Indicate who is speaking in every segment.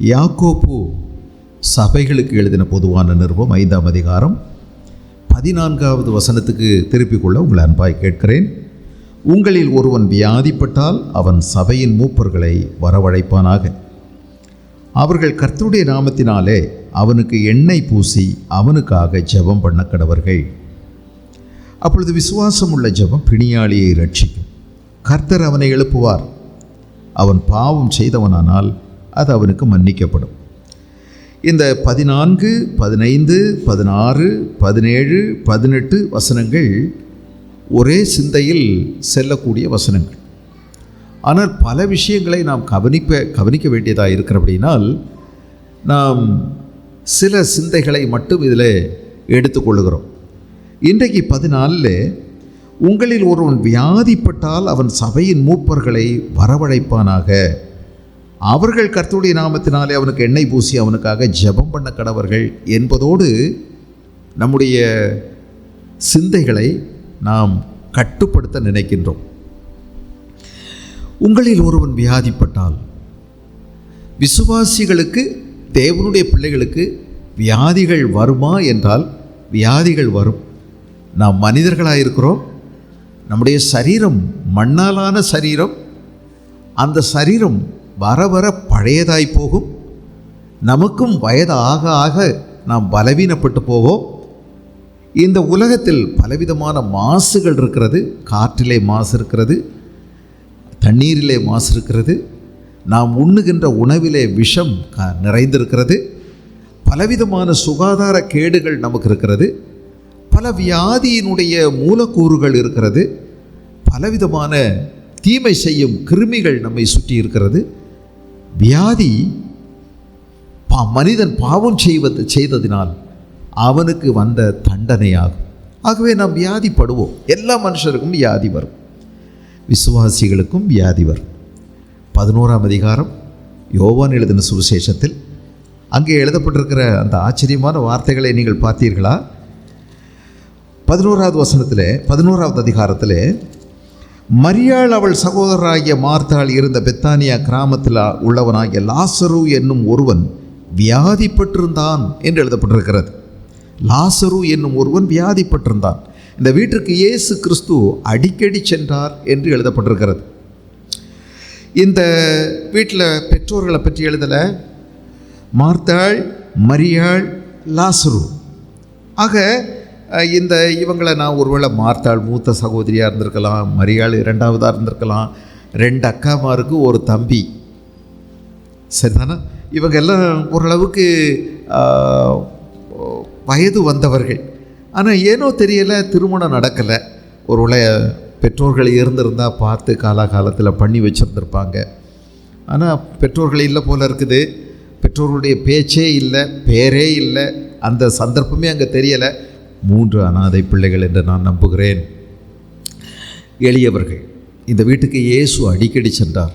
Speaker 1: யாக்கோப்பு சபைகளுக்கு எழுதின பொதுவான நிருபம் 5ஆம் அதிகாரம் 14வது வசனத்துக்கு திருப்பிக் கொள்ள உங்களை அன்பாய் கேட்கிறேன். உங்களில் ஒருவன் வியாதிப்பட்டால் அவன் சபையின் மூப்பர்களை வரவழைப்பானாக. அவர்கள் கர்த்தருடைய நாமத்தினாலே அவனுக்கு எண்ணெய் பூசி அவனுக்காக ஜெபம் பண்ண கடவர்கள். அப்பொழுது விசுவாசம் உள்ள ஜெபம் பிணியாளியை ரட்சிக்கும். கர்த்தர் அவனை எழுப்புவார். அவன் பாவம் செய்தவனானால் அது அவனுக்கு மன்னிக்கப்படும். இந்த 14, 15, 16, 17, 18 வசனங்கள் ஒரே சிந்தையில் செல்லக்கூடிய வசனங்கள். ஆனால் பல விஷயங்களை நாம் கவனிக்க வேண்டியதாக இருக்கிறபடினால் நாம் சில சிந்தைகளை மட்டும் இதில் எடுத்துக்கொள்ளுகிறோம். இன்றைக்கு 14 உங்களில் ஒருவன் வியாதிப்பட்டால் அவன் சபையின் மூப்பர்களை வரவழைப்பானாக. அவர்கள் கர்த்தருடைய நாமத்தினாலே அவனுக்கு எண்ணெய் பூசி அவனுக்காக ஜெபம் பண்ண கடவர்கள் என்பதோடு நம்முடைய சிந்தைகளை நாம் கட்டுப்படுத்த நினைக்கின்றோம். உங்களில் ஒருவன் வியாதிப்பட்டால், விசுவாசிகளுக்கு, தேவனுடைய பிள்ளைகளுக்கு வியாதிகள் வருமா என்றால் வியாதிகள் வரும். நாம் மனிதர்களாக இருக்கிறோம். நம்முடைய சரீரம் மண்ணாலான சரீரம். அந்த சரீரம் வர வர பழையதாய் போகும். நமக்கும் வயது ஆக ஆக நாம் பலவீனப்பட்டு போவோம். இந்த உலகத்தில் பலவிதமான மாசுகள் இருக்கிறது. காற்றிலே மாசு இருக்கிறது, தண்ணீரிலே மாசு இருக்கிறது, நாம் உண்ணுகின்ற உணவிலே விஷம் நிறைந்திருக்கிறது, பலவிதமான சுகாதார கேடுகள் நமக்கு இருக்கிறது, பல வியாதியினுடைய மூலக்கூறுகள் இருக்கிறது, பலவிதமான தீமை செய்யும் கிருமிகள் நம்மை சுற்றி இருக்கிறது. வியாதி மனிதன் பாவம் செய்ததினால் அவனுக்கு வந்த தண்டனையாகும். ஆகவே நாம் வியாதிப்படுவோம். எல்லா மனுஷருக்கும் வியாதி வரும், விசுவாசிகளுக்கும் வியாதி வரும். 11ஆம் அதிகாரம் யோவான் எழுதின சுவிசேஷத்தில் அங்கே எழுதப்பட்டிருக்கிற அந்த ஆச்சரியமான வார்த்தைகளை நீங்கள் பார்த்தீர்களா? 11வது வசனத்தில் 11வது அதிகாரத்தில், மரியாள் அவள் சகோதரராகிய மார்த்தாள் இருந்த பெத்தானியா கிராமத்தில் உள்ளவனாகிய லாசரு என்னும் ஒருவன் வியாதிப்பட்டிருந்தான் என்று எழுதப்பட்டிருக்கிறது. லாசரு என்னும் ஒருவன் வியாதிப்பட்டிருந்தான். இந்த வீட்டிற்கு இயேசு கிறிஸ்து அடிக்கடி சென்றார் என்று எழுதப்பட்டிருக்கிறது. இந்த வீட்டில் பெற்றோர்களை பற்றி எழுதலை. மார்த்தாள், மரியாள், லாசரு. ஆக இவங்களை நான் ஒருவேளை மார்த்தாள் மூத்த சகோதரியாக இருந்திருக்கலாம், மரியாள் 2வதாக இருந்திருக்கலாம், 2 அக்காமாருக்கு ஒரு தம்பி, சரிதானே? இவங்க எல்லாம் ஓரளவுக்கு வயது வந்தவர்கள். ஆனால் ஏனோ தெரியலை, திருமணம் நடக்கலை. ஒருவேளை பெற்றோர்கள் இருந்திருந்தால் பார்த்து காலாகாலத்தில் பண்ணி வச்சுருந்துருப்பாங்க. ஆனால் பெற்றோர்கள் இல்லை போல இருக்குது. பெற்றோர்களுடைய பேச்சே இல்லை, பேரே இல்லை, அந்த சந்தர்ப்பமே அங்கே தெரியலை. 3 அனாதை பிள்ளைகள் என்று நான் நம்புகிறேன். எளியவர்கள். இந்த வீட்டுக்கு இயேசு அடிக்கடி சென்றார்.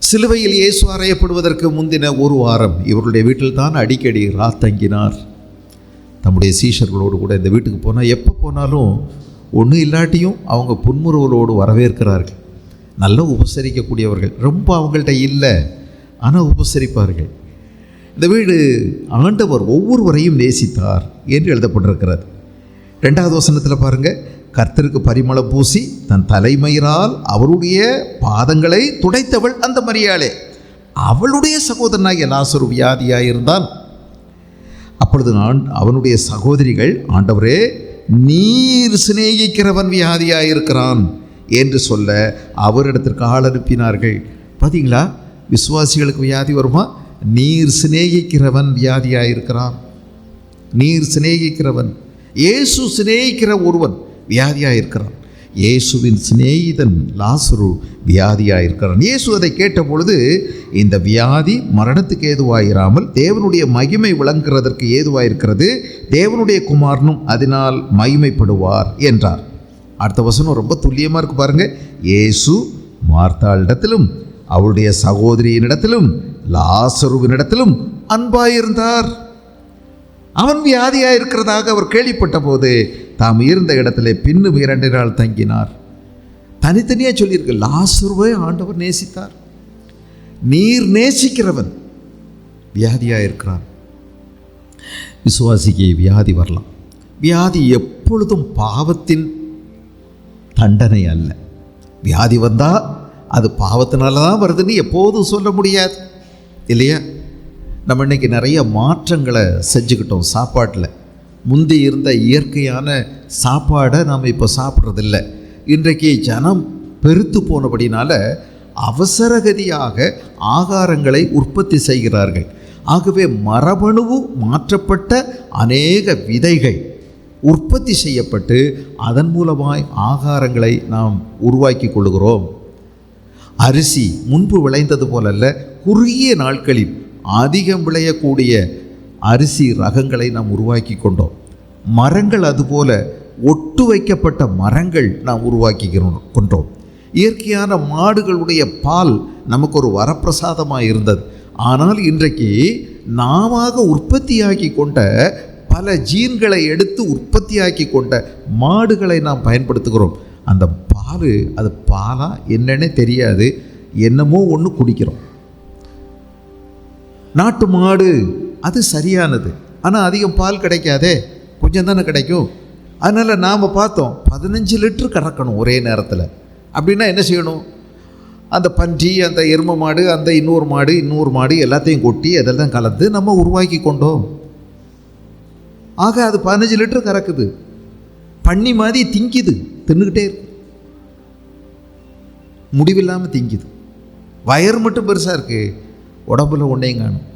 Speaker 1: சிலுவையில் இயேசு அறையப்படுவதற்கு முந்தின ஒரு வாரம் இவர்களுடைய வீட்டில் தான் அடிக்கடி ராத்தங்கினார். தம்முடைய சீஷர்களோடு கூட இந்த வீட்டுக்கு போனால், எப்போ போனாலும் ஒன்றும் இல்லாட்டியும் அவங்க புன்முறுவலோடு வரவேற்கிறார்கள். நல்லா உபசரிக்கக்கூடியவர்கள். ரொம்ப அவங்கள்ட்ட இல்லை, ஆனால் உபசரிப்பார்கள். இந்த வீடு ஆண்டவர் ஒவ்வொருவரையும் நேசித்தார் என்று எழுதப்பட்டிருக்கிறது. 2வது வசனத்தில் பாருங்கள், கர்த்தருக்கு பரிமளம் பூசி தன் தலைமயிரால் அவருடைய பாதங்களை துடைத்தவள் அந்த மரியாளே. அவளுடைய சகோதரனாகிய லாசரு வியாதியாயிருந்தான். அப்பொழுது அவனுடைய சகோதரிகள், ஆண்டவரே, நீர் சிநேகிக்கிறவன் வியாதியாயிருக்கிறான் என்று சொல்ல அவரிடத்திற்கு ஆள் அனுப்பினார்கள். பார்த்தீங்களா, விசுவாசிகளுக்கு வியாதி வருமா? நீர் சிநேகிக்கிறவன் வியாதியாயிருக்கிறான். நீர் சிநேகிக்கிறவன், இயேசு சிநேகிக்கிற ஒருவன் வியாதியாயிருக்கிறான். இயேசுவின் சிநேகிதன் லாசரு வியாதியாயிருக்கிறான். இயேசு அதை கேட்ட பொழுது, இந்த வியாதி மரணத்துக்கு ஏதுவாயிராமல் தேவனுடைய மகிமை விளங்குறதற்கு ஏதுவாயிருக்கிறது, தேவனுடைய குமாரனும் அதனால் மகிமைப்படுவார் என்றார். அடுத்த வசனம் ரொம்ப துல்லியமாக இருக்கு பாருங்கள். இயேசு மார்த்தாளிடத்திலும் அவளுடைய சகோதரியினிடத்திலும் லாசருவினிடத்திலும் அன்பாயிருந்தார். அவன் வியாதியாக இருக்கிறதாக அவர் கேள்விப்பட்ட போது தாம் இருந்த இடத்துல பின்னும் 2 நாள் தங்கினார். தனித்தனியாக சொல்லியிருக்கு, லாசருவை ஆண்டவர் நேசித்தார். நீர் நேசிக்கிறவன் வியாதியாக இருக்கிறான். விசுவாசிக்கு வியாதி வரலாம். வியாதி எப்பொழுதும் பாவத்தின் தண்டனை அல்ல. வியாதி வந்தால் அது பாவத்தினால தான் வருதுன்னு எப்போதும் சொல்ல முடியாது இல்லையா? நம்ம இன்றைக்கி நிறைய மாற்றங்களை செஞ்சுக்கிட்டோம் சாப்பாட்டில். முந்தி இருந்த இயற்கையான சாப்பாடை நாம் இப்போ சாப்பிட்றதில்ல. இன்றைக்கு ஜனம் பெருத்து போனபடினால அவசரகதியாக ஆகாரங்களை உற்பத்தி செய்கிறார்கள். ஆகவே மரபணுவு மாற்றப்பட்ட அநேக விதைகள் உற்பத்தி செய்யப்பட்டு அதன் மூலமாய் ஆகாரங்களை நாம் உருவாக்கி கொள்கிறோம். அரிசி முன்பு விளைந்தது போலல்ல, குறுகிய நாட்களில் அதிகம் விளையக்கூடிய அரிசி ரகங்களை நாம் உருவாக்கி கொண்டோம். மரங்கள் அதுபோல ஒட்டு வைக்கப்பட்ட மரங்கள் நாம் உருவாக்கி கொண்டோம். இயற்கையான மாடுகளுடைய பால் நமக்கு ஒரு வரப்பிரசாதமாக இருந்தது. ஆனால் இன்றைக்கு நாம உற்பத்தியாக்கி கொண்ட பல ஜீன்களை எடுத்து உற்பத்தியாக்கி கொண்ட மாடுகளை நாம் பயன்படுத்துகிறோம். அந்த பால் அது பாலா என்னன்னே தெரியாது, என்னமோ ஒன்று குடிக்கிறோம். நாட்டு மாடு அது சரியானது, ஆனால் அதிகம் பால் கிடைக்காதே, கொஞ்சம் தானே கிடைக்கும். அதனால் நாம் பார்த்தோம் 15 லிட்டர் கறக்கணும் ஒரே நேரத்தில். அப்படின்னா என்ன செய்யணும்? அந்த பன்றி, அந்த எருமை மாடு, அந்த இன்னொரு மாடு எல்லாத்தையும் கொட்டி அதெல்லாம் கலந்து நம்ம உருவாக்கி கொண்டோம். ஆக அது 15 லிட்டர் கறக்குது. பண்ணி மாதிரி திங்கிது, தின்னுக்கிட்டே இருக்கு, முடிவில்லாமல் திங்கிது. வயர் மட்டும் பெருசாக இருக்கு, உடம்புல ஒன்றையும் காணும்.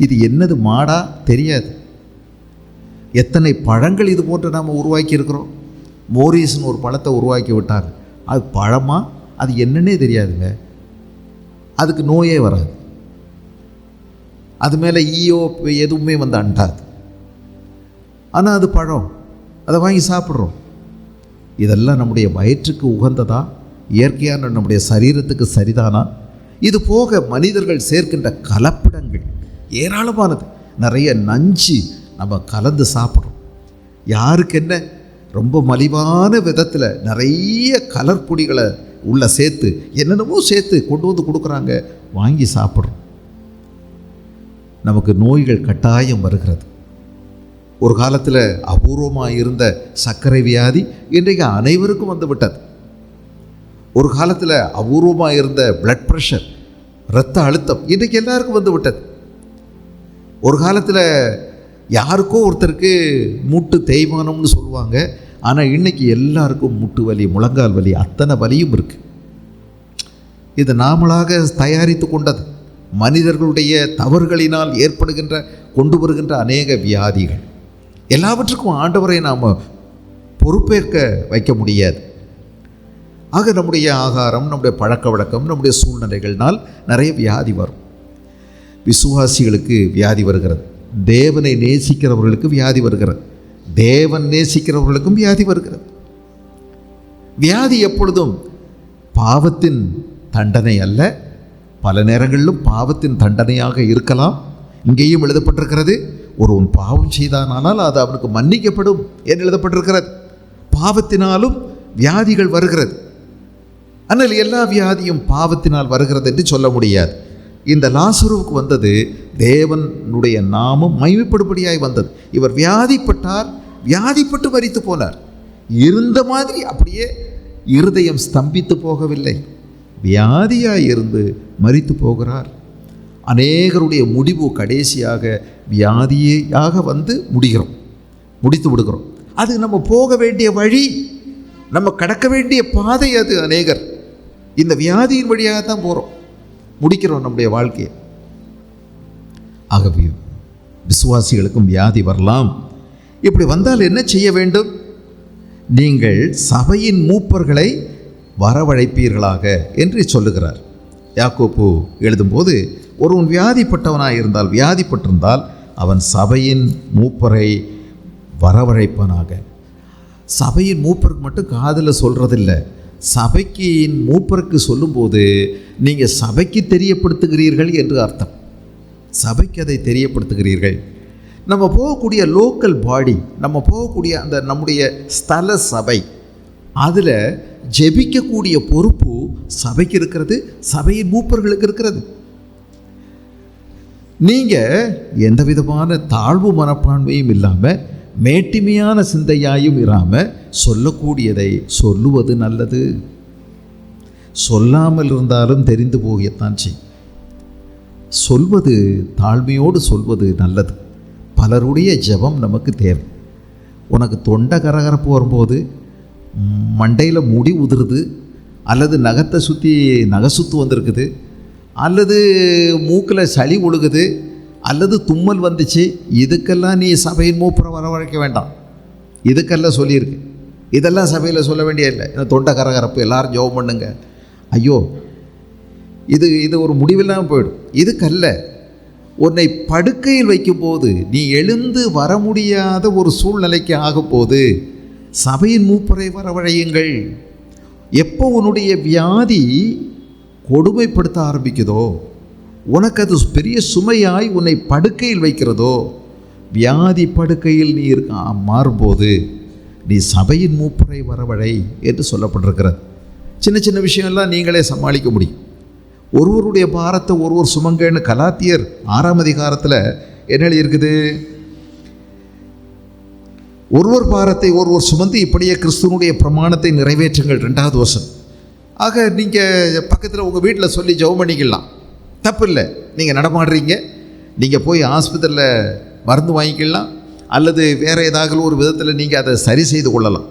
Speaker 1: இது என்னது மாடா தெரியாது. எத்தனை பழங்கள் இது போன்று நாம் உருவாக்கி இருக்கிறோம். மோரிஸ்னு ஒரு பழத்தை உருவாக்கி விட்டாங்க. அது பழமா அது என்னன்னே தெரியாதுங்க. அதுக்கு நோயே வராது, அது மேலே ஈயோ எதுவுமே வந்து அண்டாது. ஆனால் அது பழம், அதை வாங்கி சாப்பிட்றோம். இதெல்லாம் நம்முடைய வயிற்றுக்கு உகந்ததா? இயற்கையான நம்முடைய சரீரத்துக்கு சரிதானா? இது போக மனிதர்கள் சேர்க்கின்ற கலப்பிடங்கள் ஏராளமானது. நிறைய நஞ்சு நம்ம கலந்து சாப்பிட்றோம். யாருக்கு என்ன, ரொம்ப மலிவான விதத்தில் நிறைய கலர் பொடிகளை உள்ள சேர்த்து என்னென்னமோ சேர்த்து கொண்டு வந்து கொடுக்குறாங்க, வாங்கி சாப்பிட்றோம். நமக்கு நோய்கள் கட்டாயம் வருகிறது. ஒரு காலத்தில் அபூர்வமாக இருந்த சர்க்கரை வியாதி இன்றைக்கு அனைவருக்கும் வந்து விட்டது. ஒரு காலத்தில் அபூர்வமாக இருந்த பிளட் ப்ரெஷர், இரத்த அழுத்தம் இன்றைக்கு எல்லாருக்கும் வந்து விட்டது. ஒரு காலத்தில் யாருக்கோ ஒருத்தருக்கு மூட்டு தேய்மானம்னு சொல்லுவாங்க, ஆனால் இன்றைக்கி எல்லாருக்கும் மூட்டு வலி, முழங்கால் வலி, அத்தனை வலியும் இருக்குது. இது நாமளாக தயாரித்து கொண்டது, மனிதர்களுடைய தவறுகளினால் ஏற்படுகின்ற கொண்டு வருகின்ற அநேக வியாதிகள். எல்லாவற்றுக்கும் ஆண்டவரை நாம் பொறுப்பேற்க வைக்க முடியாது. ஆக நம்முடைய ஆகாரம், நம்முடைய பழக்க வழக்கம், நம்முடைய சூழ்நிலைகள்னால் நிறைய வியாதி வரும். விசுவாசிகளுக்கு வியாதி வருகிறது, தேவனை நேசிக்கிறவர்களுக்கு வியாதி வருகிறது, தேவன் நேசிக்கிறவர்களுக்கும் வியாதி வருகிறது. வியாதி எப்பொழுதும் பாவத்தின் தண்டனை அல்ல, பல நேரங்களிலும் பாவத்தின் தண்டனையாக இருக்கலாம். இங்கேயும் எழுதப்பட்டிருக்கிறது, ஒருவன் பாவம் செய்தானால் அது அவனுக்கு மன்னிக்கப்படும் என்று எழுதப்பட்டிருக்கிறது. பாவத்தினாலும் வியாதிகள் வருகிறது. ஆனால் எல்லா வியாதியும் பாவத்தினால் வருகிறது என்று சொல்ல முடியாது. இந்த லாசருவுக்கு வந்தது தேவனுடைய நாமம் மகிமைப்படும்படியாய் வந்தது. இவர் வியாதிப்பட்டார், வியாதிப்பட்டு மரித்து போனார். இருந்த மாதிரி அப்படியே இருதயம் ஸ்தம்பித்து போகவில்லை, வியாதியாய் இருந்து மரித்து போகிறார். அநேகருடைய முடிவு கடைசியாக வியாதியாக வந்து முடித்து விடுகிறோம். அது நம்ம போக வேண்டிய வழி, நம்ம கடக்க வேண்டிய பாதை. அது அநேகர் இந்த வியாதியின் வழியாக தான் போகிறோம், முடிக்கிறோம் நம்முடைய வாழ்க்கையை. ஆகவே விசுவாசிகளுக்கும் வியாதி வரலாம். இப்படி வந்தால் என்ன செய்ய வேண்டும்? நீங்கள் சபையின் மூப்பர்களை வரவழைப்பீர்களாக என்று சொல்லுகிறார். யாக்கோப்பு எழுதும்போது, ஒருவன் வியாதிப்பட்டிருந்தால் அவன் சபையின் மூப்பரை வரவழைப்பனாக. சபையின் மூப்பருக்கு மட்டும் காதில் சொல்கிறதில்லை, சபைக்கின் மூப்பருக்கு சொல்லும்போது நீங்கள் சபைக்கு தெரியப்படுத்துகிறீர்கள் என்று அர்த்தம். சபைக்கு அதை தெரியப்படுத்துகிறீர்கள். நம்ம போகக்கூடிய லோக்கல் பாடி, நம்ம போகக்கூடிய அந்த நம்முடைய ஸ்தல சபை, அதில் ஜெபிக்கக்கூடிய பொறுப்பு சபைக்கு இருக்கிறது, சபையின் மூப்பர்களுக்கு இருக்கிறது. நீங்கள் எந்த விதமான தாழ்வு மனப்பான்மையும் இல்லாமல் மேட்டிமையான சிந்தையாயும் இராமல் சொல்லக்கூடியதை சொல்லுவது நல்லது. சொல்லாமல் இருந்தாலும் தெரிந்து போகத்தான் செய்யும். சொல்வது, தாழ்மையோடு சொல்வது நல்லது. பலருடைய ஜெபம் நமக்கு தேவை. உனக்கு தொண்டை கரகரப்பு வரும்போது, மண்டையில் முடி உதிருது, அல்லது நகத்தை சுற்றி நகை சுத்து வந்திருக்குது, அல்லது மூக்கில் சளி ஒழுகுது, அல்லது தும்மல் வந்துச்சு, இதுக்கெல்லாம் நீ சபையின் மூப்பரை வரவழைக்க வேண்டாம். இதுக்கெல்லாம் சொல்லியிருக்கு. இதெல்லாம் சபையில் சொல்ல வேண்டிய இல்லை. தொண்டை கரகரப்பு, எல்லாரும் ஜெபம் பண்ணுங்க. ஐயோ, இது ஒரு முடிவில்லாமல் போயிடும். இதுக்கல்ல, உன்னை படுக்கையில் வைக்கும்போது நீ எழுந்து வர முடியாத ஒரு சூழ்நிலைக்கு ஆகும்போது சபையின் மூப்பரை வரவழையுங்கள். எப்போ உன்னுடைய வியாதி கொடுமைப்படுத்த ஆரம்பிக்குதோ, உனக்கு அது பெரிய சுமையாய் உன்னை படுக்கையில் வைக்கிறதோ, வியாதி படுக்கையில் நீ மாறும்போது நீ சபையின் மூப்பரை வரவழை என்று சொல்லப்பட்டிருக்கிறது. சின்ன சின்ன விஷயம்லாம் நீங்களே சமாளிக்க முடியும். ஒருவருடைய பாரத்தை ஒருவர் சுமங்கன்னு கலாத்தியர் 6ஆம் அதிகாரத்தில் என்ன இருக்குது? ஒருவர் பாரத்தை ஒருவர் சுமந்து இப்படியே கிறிஸ்துவனுடைய பிரமாணத்தை நிறைவேற்றுங்கள், 2வது வசனம். ஆக நீங்கள் பக்கத்தில் உங்கள் வீட்டில் சொல்லி ஜெபம் பண்ணிக்கலாம், தப்பு இல்லை. நீங்கள் நடமாடுறீங்க, நீங்கள் போய் ஆஸ்பத்திரியில் மருந்து வாங்கிக்கலாம், அல்லது வேறு ஏதாவது ஒரு விதத்தில் நீங்கள் அதை சரி செய்து கொள்ளலாம்.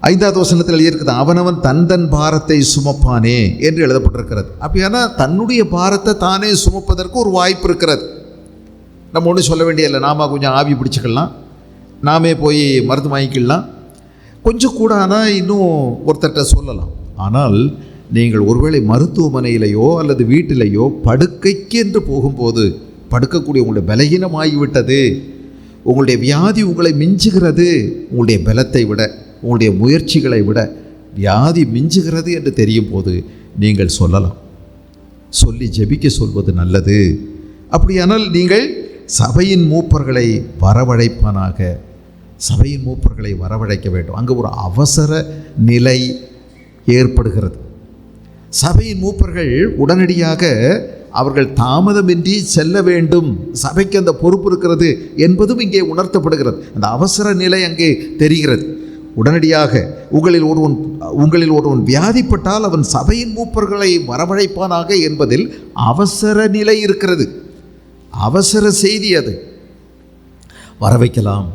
Speaker 1: 5வது வசனத்தில் எழுதியிருக்குது, அவனவன் தன் பாரத்தை சுமப்பானே என்று எழுதப்பட்டிருக்கிறது. அப்படியானா தன்னுடைய பாரத்தை தானே சுமப்பதற்கு ஒரு வாய்ப்பு இருக்கிறது. நம்ம ஒன்றும் சொல்ல வேண்டியதில்லை. நாம கொஞ்சம் ஆவி பிடிச்சிக்கலாம், நாமே போய் மருந்து வாங்கிக்கலாம், கொஞ்சம் கூட. ஆனால் இன்னும் ஒருத்தர்கிட்ட சொல்லலாம். ஆனால் நீங்கள் ஒருவேளை மருத்துவமனையிலையோ அல்லது வீட்டிலையோ படுக்கைக்கு என்று போகும்போது, படுக்கக்கூடிய உங்களுடைய பலகீனமாகிவிட்டது, உங்களுடைய வியாதி உங்களை மிஞ்சுகிறது, உங்களுடைய பலத்தை விட, உங்களுடைய முயற்சிகளை விட வியாதி மிஞ்சுகிறது என்று தெரியும் போது நீங்கள் சொல்லலாம். சொல்லி ஜெபிக்க சொல்வது நல்லது. அப்படியானால் நீங்கள் சபையின் மூப்பர்களை வரவழைப்பானாக, சபையின் மூப்பர்களை வரவழைக்க வேண்டும். அங்கே ஒரு அவசர நிலை ஏற்படுகிறது. சபையின் மூப்பர்கள் உடனடியாக அவர்கள் தாமதமின்றி செல்ல வேண்டும், சபைக்கு அந்த பொறுப்பு இருக்கிறது என்பதும் இங்கே உணர்த்தப்படுகிறது. அந்த அவசர நிலை அங்கே தெரிகிறது. உடனடியாக உங்களில் ஒருவன் வியாதிப்பட்டால் அவன் சபையின் மூப்பர்களை வரவழைப்பானாக என்பதில் அவசர நிலை இருக்கிறது. அவசர செய்தி அது. வர வைக்கலாம்.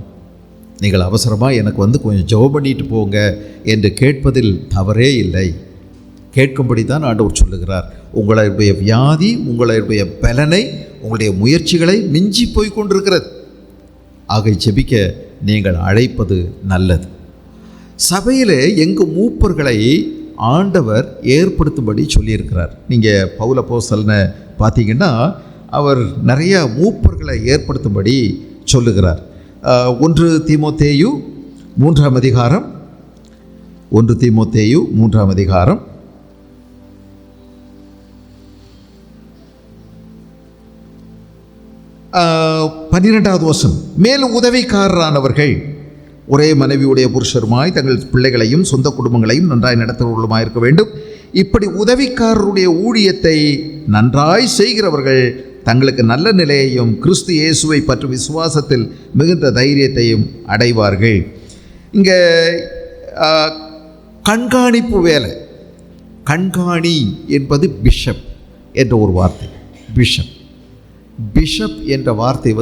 Speaker 1: நீங்கள் அவசரமாக எனக்கு கொஞ்சம் ஜெபம் பண்ணிட்டு போங்க என்று கேட்பதில் தவறே இல்லை. கேட்கும்படி தான் ஆண்டவர் சொல்லுகிறார். உங்களுடைய வியாதி உங்களுடைய பலனை, உங்களுடைய முயற்சிகளை மிஞ்சி போய் கொண்டிருக்கிறது. ஆக ஜெபிக்க நீங்கள் அழைப்பது நல்லது. சபையில் எங்கள் மூப்பர்களை ஆண்டவர் ஏற்படுத்தும்படி சொல்லியிருக்கிறார். நீங்கள் பவுல் அப்போஸ்தலனை பார்த்தீங்கன்னா அவர் நிறைய மூப்பர்களை ஏற்படுத்தும்படி சொல்லுகிறார். 1 தீமோத்தேயு 3ஆம் அதிகாரம் 1 தீமோத்தேயு 3ஆம் அதிகாரம் 12வது வசனம். மேலும் உதவிக்காரரானவர்கள் ஒரே மனைவியுடைய புருஷருமாய் தங்கள் பிள்ளைகளையும் சொந்த குடும்பங்களையும் நன்றாய் நடத்துவர்களுமாய் இருக்க வேண்டும். இப்படி உதவிக்காரருடைய ஊழியத்தை நன்றாய் செய்கிறவர்கள் தங்களுக்கு நல்ல நிலையையும் கிறிஸ்து இயேசுவை பற்றும் விசுவாசத்தில் மிகுந்த தைரியத்தையும் அடைவார்கள். இங்கே கண்காணிப்பு வேலை, கண்காணி என்பது பிஷப் என்ற ஒரு வார்த்தை. பிஷப் என்ற வார்த்தை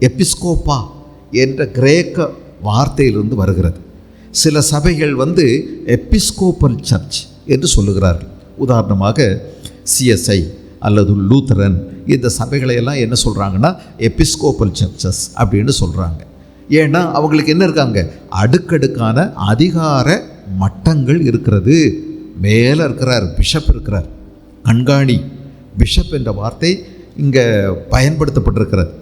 Speaker 1: எபிஸ்கோப்பா என்ற கிரேக்க வார்த்தையிலிருந்து வருகிறது. சில சபைகள் எபிஸ்கோப்பல் சர்ச் என்று சொல்லுகிறார்கள். உதாரணமாக CSI அல்லது லூத்தரன், இந்த சபைகளையெல்லாம் என்ன சொல்கிறாங்கன்னா எபிஸ்கோப்பல் சர்ச்சஸ் அப்படின்னு சொல்கிறாங்க. ஏன்னா அவங்களுக்கு என்ன இருக்காங்க, அடுக்கடுக்கான அதிகார மட்டங்கள் இருக்கிறது. மேலே இருக்கிறார் பிஷப் இருக்கிறார், கண்காணி. பிஷப் என்ற வார்த்தை இங்கே பயன்படுத்தப்பட்டிருக்கிறது.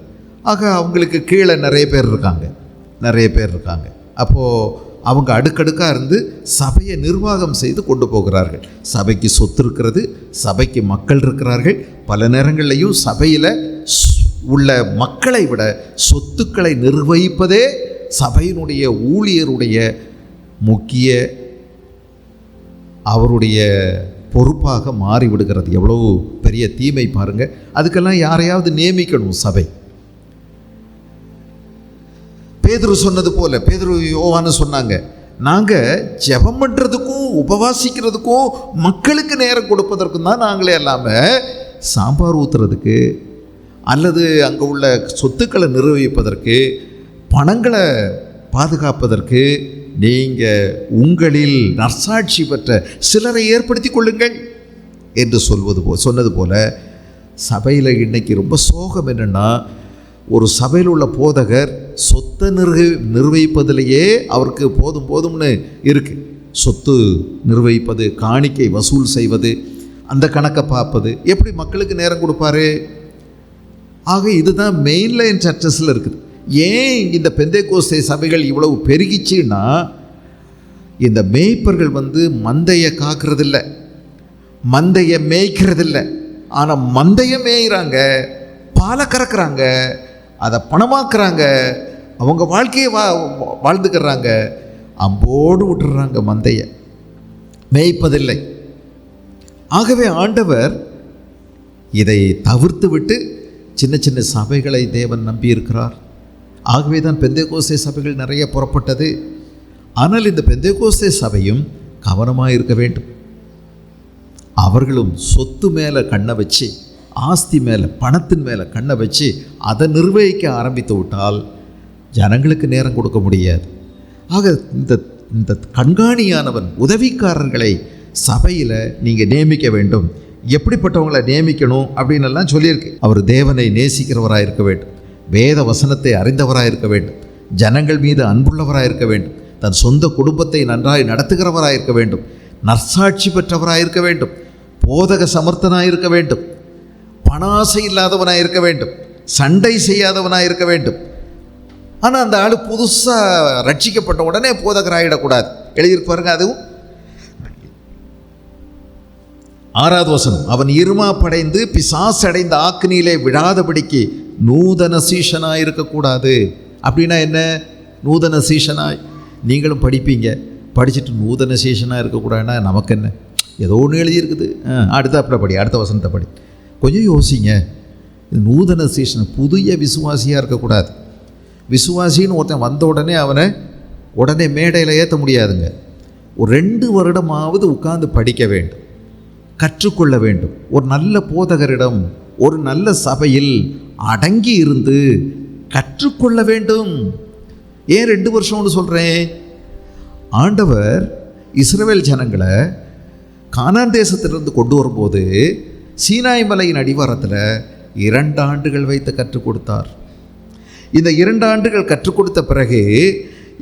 Speaker 1: ஆக அவங்களுக்கு கீழே நிறைய பேர் இருக்காங்க. அப்போது அவங்க அடுக்கடுக்காக இருந்து சபையை நிர்வாகம் செய்து கொண்டு போகிறார்கள். சபைக்கு சொத்து இருக்கிறது, சபைக்கு மக்கள் இருக்கிறார்கள். பல நேரங்கள்லையும் சபையில் உள்ள மக்களை விட சொத்துக்களை நிர்வகிப்பதே சபையினுடைய ஊழியருடைய முக்கிய அவருடைய பொறுப்பாக மாறிவிடுகிறது. எவ்வளவு பெரிய தீமை பாருங்கள். அதுக்கெல்லாம் யாரையாவது நியமிக்கணும் சபை. பேதுரு சொன்னது போல, பேதுரு யோவான்னு சொன்னாங்க, நாங்கள் ஜெபம் பண்ணுறதுக்கும் உபவாசிக்கிறதுக்கும் மக்களுக்கு நேரம் கொடுப்பதற்கும் தான் நாங்களே இல்லாமல் சாம்பார் ஊற்றுறதுக்கு அல்லது அங்கே உள்ள சொத்துக்களை நிர்வகிப்பதற்கு பணங்களை பாதுகாப்பதற்கு நீங்கள் உங்களில் நற்சாட்சி பெற்ற சிலரை ஏற்படுத்தி கொள்ளுங்கள் என்று சொன்னது போல சபையில் இன்னைக்கு ரொம்ப சோகம் என்னென்னா, ஒரு சபையில் உள்ள போதகர் சொத்தை நிர்வகிப்பதிலேயே அவருக்கு போதும்னு இருக்குது. சொத்து நிர்வகிப்பது, காணிக்கை வசூல் செய்வது, அந்த கணக்கை பார்ப்பது, எப்படி மக்களுக்கு நேரம் கொடுப்பாரு? ஆக இதுதான் மெயின்லைன் சர்ச்சஸில் இருக்குது. ஏன் இந்த பெந்தேகோஸ்தே சபைகள் இவ்வளவு பெருகிச்சுன்னா, இந்த மேய்ப்பர்கள் மந்தையை காக்கிறதில்ல, மந்தையை மேய்க்கிறதில்ல. ஆனால் மந்தையை மேய்கிறாங்க, பாலை கறக்கிறாங்க, அதை பணமாக்குறாங்க, அவங்க வாழ்க்கையை வாழ்ந்துக்கிறாங்க, அம்போடு விட்டுறாங்க, மந்தையை மேய்ப்பதில்லை. ஆகவே ஆண்டவர் இதை தவிர்த்து விட்டு சின்ன சின்ன சபைகளை தேவன் நம்பியிருக்கிறார். ஆகவே தான் பெந்தேகோஸ்தே சபைகள் நிறைய புறப்பட்டது. ஆனால் இந்த பெந்தேகோஸ்தே சபையும் கவனமாக இருக்க வேண்டும். அவர்களும் சொத்து மேலே கண்ணை வச்சு, ஆஸ்தி மேலே, பணத்தின் மேலே கண்ணை வச்சு அதை நிர்வகிக்க ஆரம்பித்து விட்டால் ஜனங்களுக்கு நேரம் கொடுக்க முடியாது. ஆக இந்த கண்காணியானவன், உதவிக்காரர்களை சபையில் நீங்கள் நியமிக்க வேண்டும். எப்படிப்பட்டவங்களை நியமிக்கணும் அப்படின்னு எல்லாம் சொல்லியிருக்கு. அவர் தேவனை நேசிக்கிறவராக இருக்க வேண்டும், வேத வசனத்தை அறிந்தவராக இருக்க வேண்டும், ஜனங்கள் மீது அன்புள்ளவராக இருக்க வேண்டும், தன் சொந்த குடும்பத்தை நன்றாய் நடத்துகிறவராக இருக்க வேண்டும், நற்சாட்சி பெற்றவராக இருக்க வேண்டும், போதக சமர்த்தனாக இருக்க வேண்டும், பணாசை இல்லாதவனாக இருக்க வேண்டும், சண்டை செய்யாதவனாக இருக்க வேண்டும். ஆனால் அந்த ஆள் புதுசாக ரட்சிக்கப்பட்ட உடனே போதகராகிடக்கூடாது. எழுதியிருக்கு பாருங்க. அதுவும் 6வது வசனம், அவன் இருமாப்படைந்து பிசாசு அடைந்த ஆக்கினியிலே விழாதபடிக்கு நூதன சீஷனாக இருக்கக்கூடாது. அப்படின்னா என்ன? நூதன சீஷனாய் நீங்களும் படிப்பீங்க, படிச்சுட்டு நூதன சீஷனாக இருக்கக்கூடாதுன்னா நமக்கு என்ன? ஏதோ ஒன்று எழுதியிருக்குது, அடுத்த படி, அடுத்த வசனத்தை படி. கொஞ்சம் யோசிங்க. நூதன சீஷன் புதிய விசுவாசியாக இருக்கக்கூடாது. விசுவாசின்னு ஒருத்தன் வந்த உடனே அவனை உடனே மேடையில் ஏற்ற முடியாதுங்க. ஒரு 2 வருடமாவது உட்கார்ந்து படிக்க வேண்டும், கற்றுக்கொள்ள வேண்டும். ஒரு நல்ல போதகரிடம், ஒரு நல்ல சபையில் அடங்கி இருந்து கற்றுக்கொள்ள வேண்டும். ஏன் 2 வருஷம்னு சொல்கிறேன்? ஆண்டவர் இஸ்ரவேல் ஜனங்களை கானான் தேசத்திலிருந்து கொண்டு வரும்போது சீனாய் மலையின் அடிவாரத்தில் 2 ஆண்டுகள் வைத்து கற்றுக் கொடுத்தார். இந்த 2 ஆண்டுகள் கற்றுக் கொடுத்த பிறகு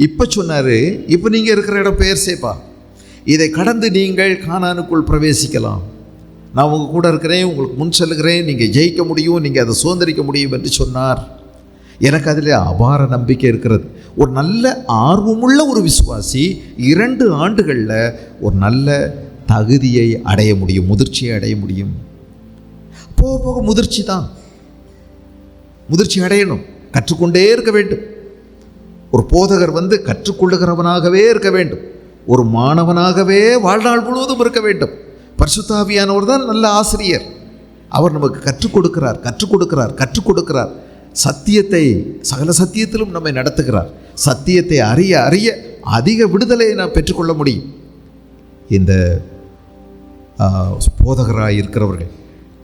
Speaker 1: இப்போ சொன்னார், இப்போ நீங்கள் இருக்கிற இடம் பெயர்சேபா, இதை கடந்து நீங்கள் கானானுக்குள் பிரவேசிக்கலாம், நான் உங்கள் கூட இருக்கிறேன், உங்களுக்கு முன் செல்லுகிறேன், நீங்கள் ஜெயிக்க முடியும், நீங்கள் அதை சுதந்திரிக்க முடியும் என்று சொன்னார். எனக்கு அதில் அபார நம்பிக்கை இருக்கிறது. ஒரு நல்ல ஆர்வமுள்ள ஒரு விசுவாசி 2 ஆண்டுகளில் ஒரு நல்ல தகுதியை அடைய முடியும், முதிர்ச்சியை அடைய முடியும். போக போக முதிர்ச்சி அடையணும், கற்றுக்கொண்டே இருக்க வேண்டும். ஒரு போதகர் கற்றுக்கொள்ளுகிறவனாகவே இருக்க வேண்டும், ஒரு மாணவனாகவே வாழ்நாள் முழுவதும் இருக்க வேண்டும். பரிசுத்த ஆவியானவர் தான் நல்ல ஆசிரியர். அவர் நமக்கு கற்றுக் கொடுக்கிறார். சத்தியத்தை, சகல சத்தியத்திலும் நம்மை நடத்துகிறார். சத்தியத்தை அறிய அறிய அதிக விடுதலையை நாம் பெற்றுக்கொள்ள முடியும். இந்த போதகராக இருக்கிறவர்கள்,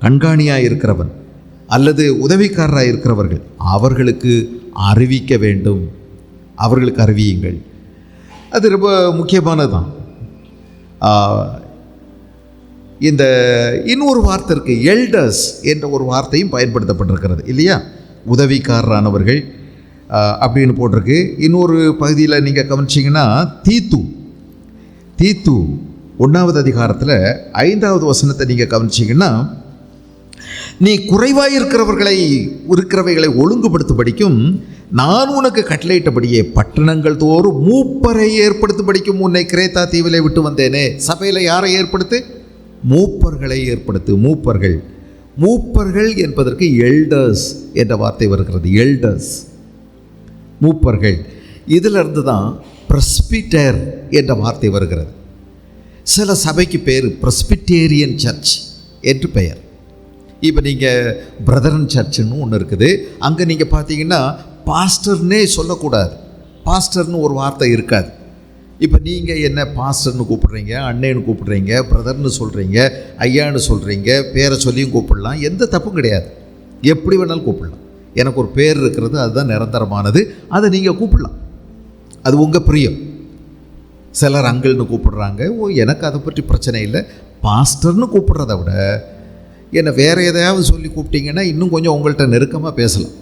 Speaker 1: கண்காணியாக இருக்கிறவன் அல்லது உதவிக்காரராக இருக்கிறவர்கள், அவர்களுக்கு அறிவிக்க வேண்டும், அவர்களுக்கு அறிவியுங்கள். அது ரொம்ப முக்கியமானது தான். இந்த இன்னொரு வார்த்தை இருக்குது, எல்டர்ஸ் என்ற ஒரு வார்த்தையும் பயன்படுத்தப்பட்டிருக்கிறது இல்லையா? உதவிக்காரரானவர்கள் அப்படின்னு போட்டிருக்கு. இன்னொரு பகுதியில் நீங்கள் கவனிச்சிங்கன்னா தீத்து 1வது அதிகாரத்தில் 5வது வசனத்தை நீங்கள் கவனிச்சிங்கன்னா, நீ குறைவாக இருக்கிறவைகளை ஒழுங்குபடுத்தும்படிக்கும் நான் உனக்கு கட்டளையிட்டபடியே பட்டணங்கள் தோறும் மூப்பரை ஏற்படுத்தும்படிக்கும் உன்னை கிரேத்தா தீவிலே விட்டு வந்தேனே. சபையில் யாரை ஏற்படுத்து? மூப்பர்களை ஏற்படுத்து. மூப்பர்கள் என்பதற்கு எல்டர்ஸ் என்ற வார்த்தை வருகிறது. எல்டர்ஸ், மூப்பர்கள். இதிலிருந்து தான் பிரஸ்பிட்டர் என்ற வார்த்தை வருகிறது. சில சபைக்கு பேர் பிரஸ்பிட்டேரியன் சர்ச் என்று பெயர். இப்போ நீங்கள் பிரதரன் சர்ச்சுன்னு ஒன்று இருக்குது. அங்கே நீங்கள் பார்த்தீங்கன்னா பாஸ்டர்னே சொல்லக்கூடாது, பாஸ்டர்னு ஒரு வார்த்தை இருக்காது. இப்போ நீங்கள் என்ன பாஸ்டர்னு கூப்பிட்றீங்க, அண்ணேன்னு கூப்பிட்றீங்க, பிரதர்னு சொல்கிறீங்க, ஐயான்னு சொல்கிறீங்க, பேரை சொல்லியும் கூப்பிடலாம், எந்த தப்பும் கிடையாது. எப்படி வேணாலும் கூப்பிடலாம். எனக்கு ஒரு பேர் இருக்கிறது, அதுதான் நிரந்தரமானது, அதை நீங்கள் கூப்பிடலாம், அது உங்கள் பிரியம். சிலர் அங்கிள்னு கூப்பிடுறாங்க, எனக்கு அதை பற்றி பிரச்சனை இல்லை. பாஸ்டர்னு கூப்பிட்றத விட என்னை வேறு எதையாவது சொல்லி கூப்பிட்டீங்கன்னா இன்னும் கொஞ்சம் உங்கள்கிட்ட நெருக்கமாக பேசலாம்.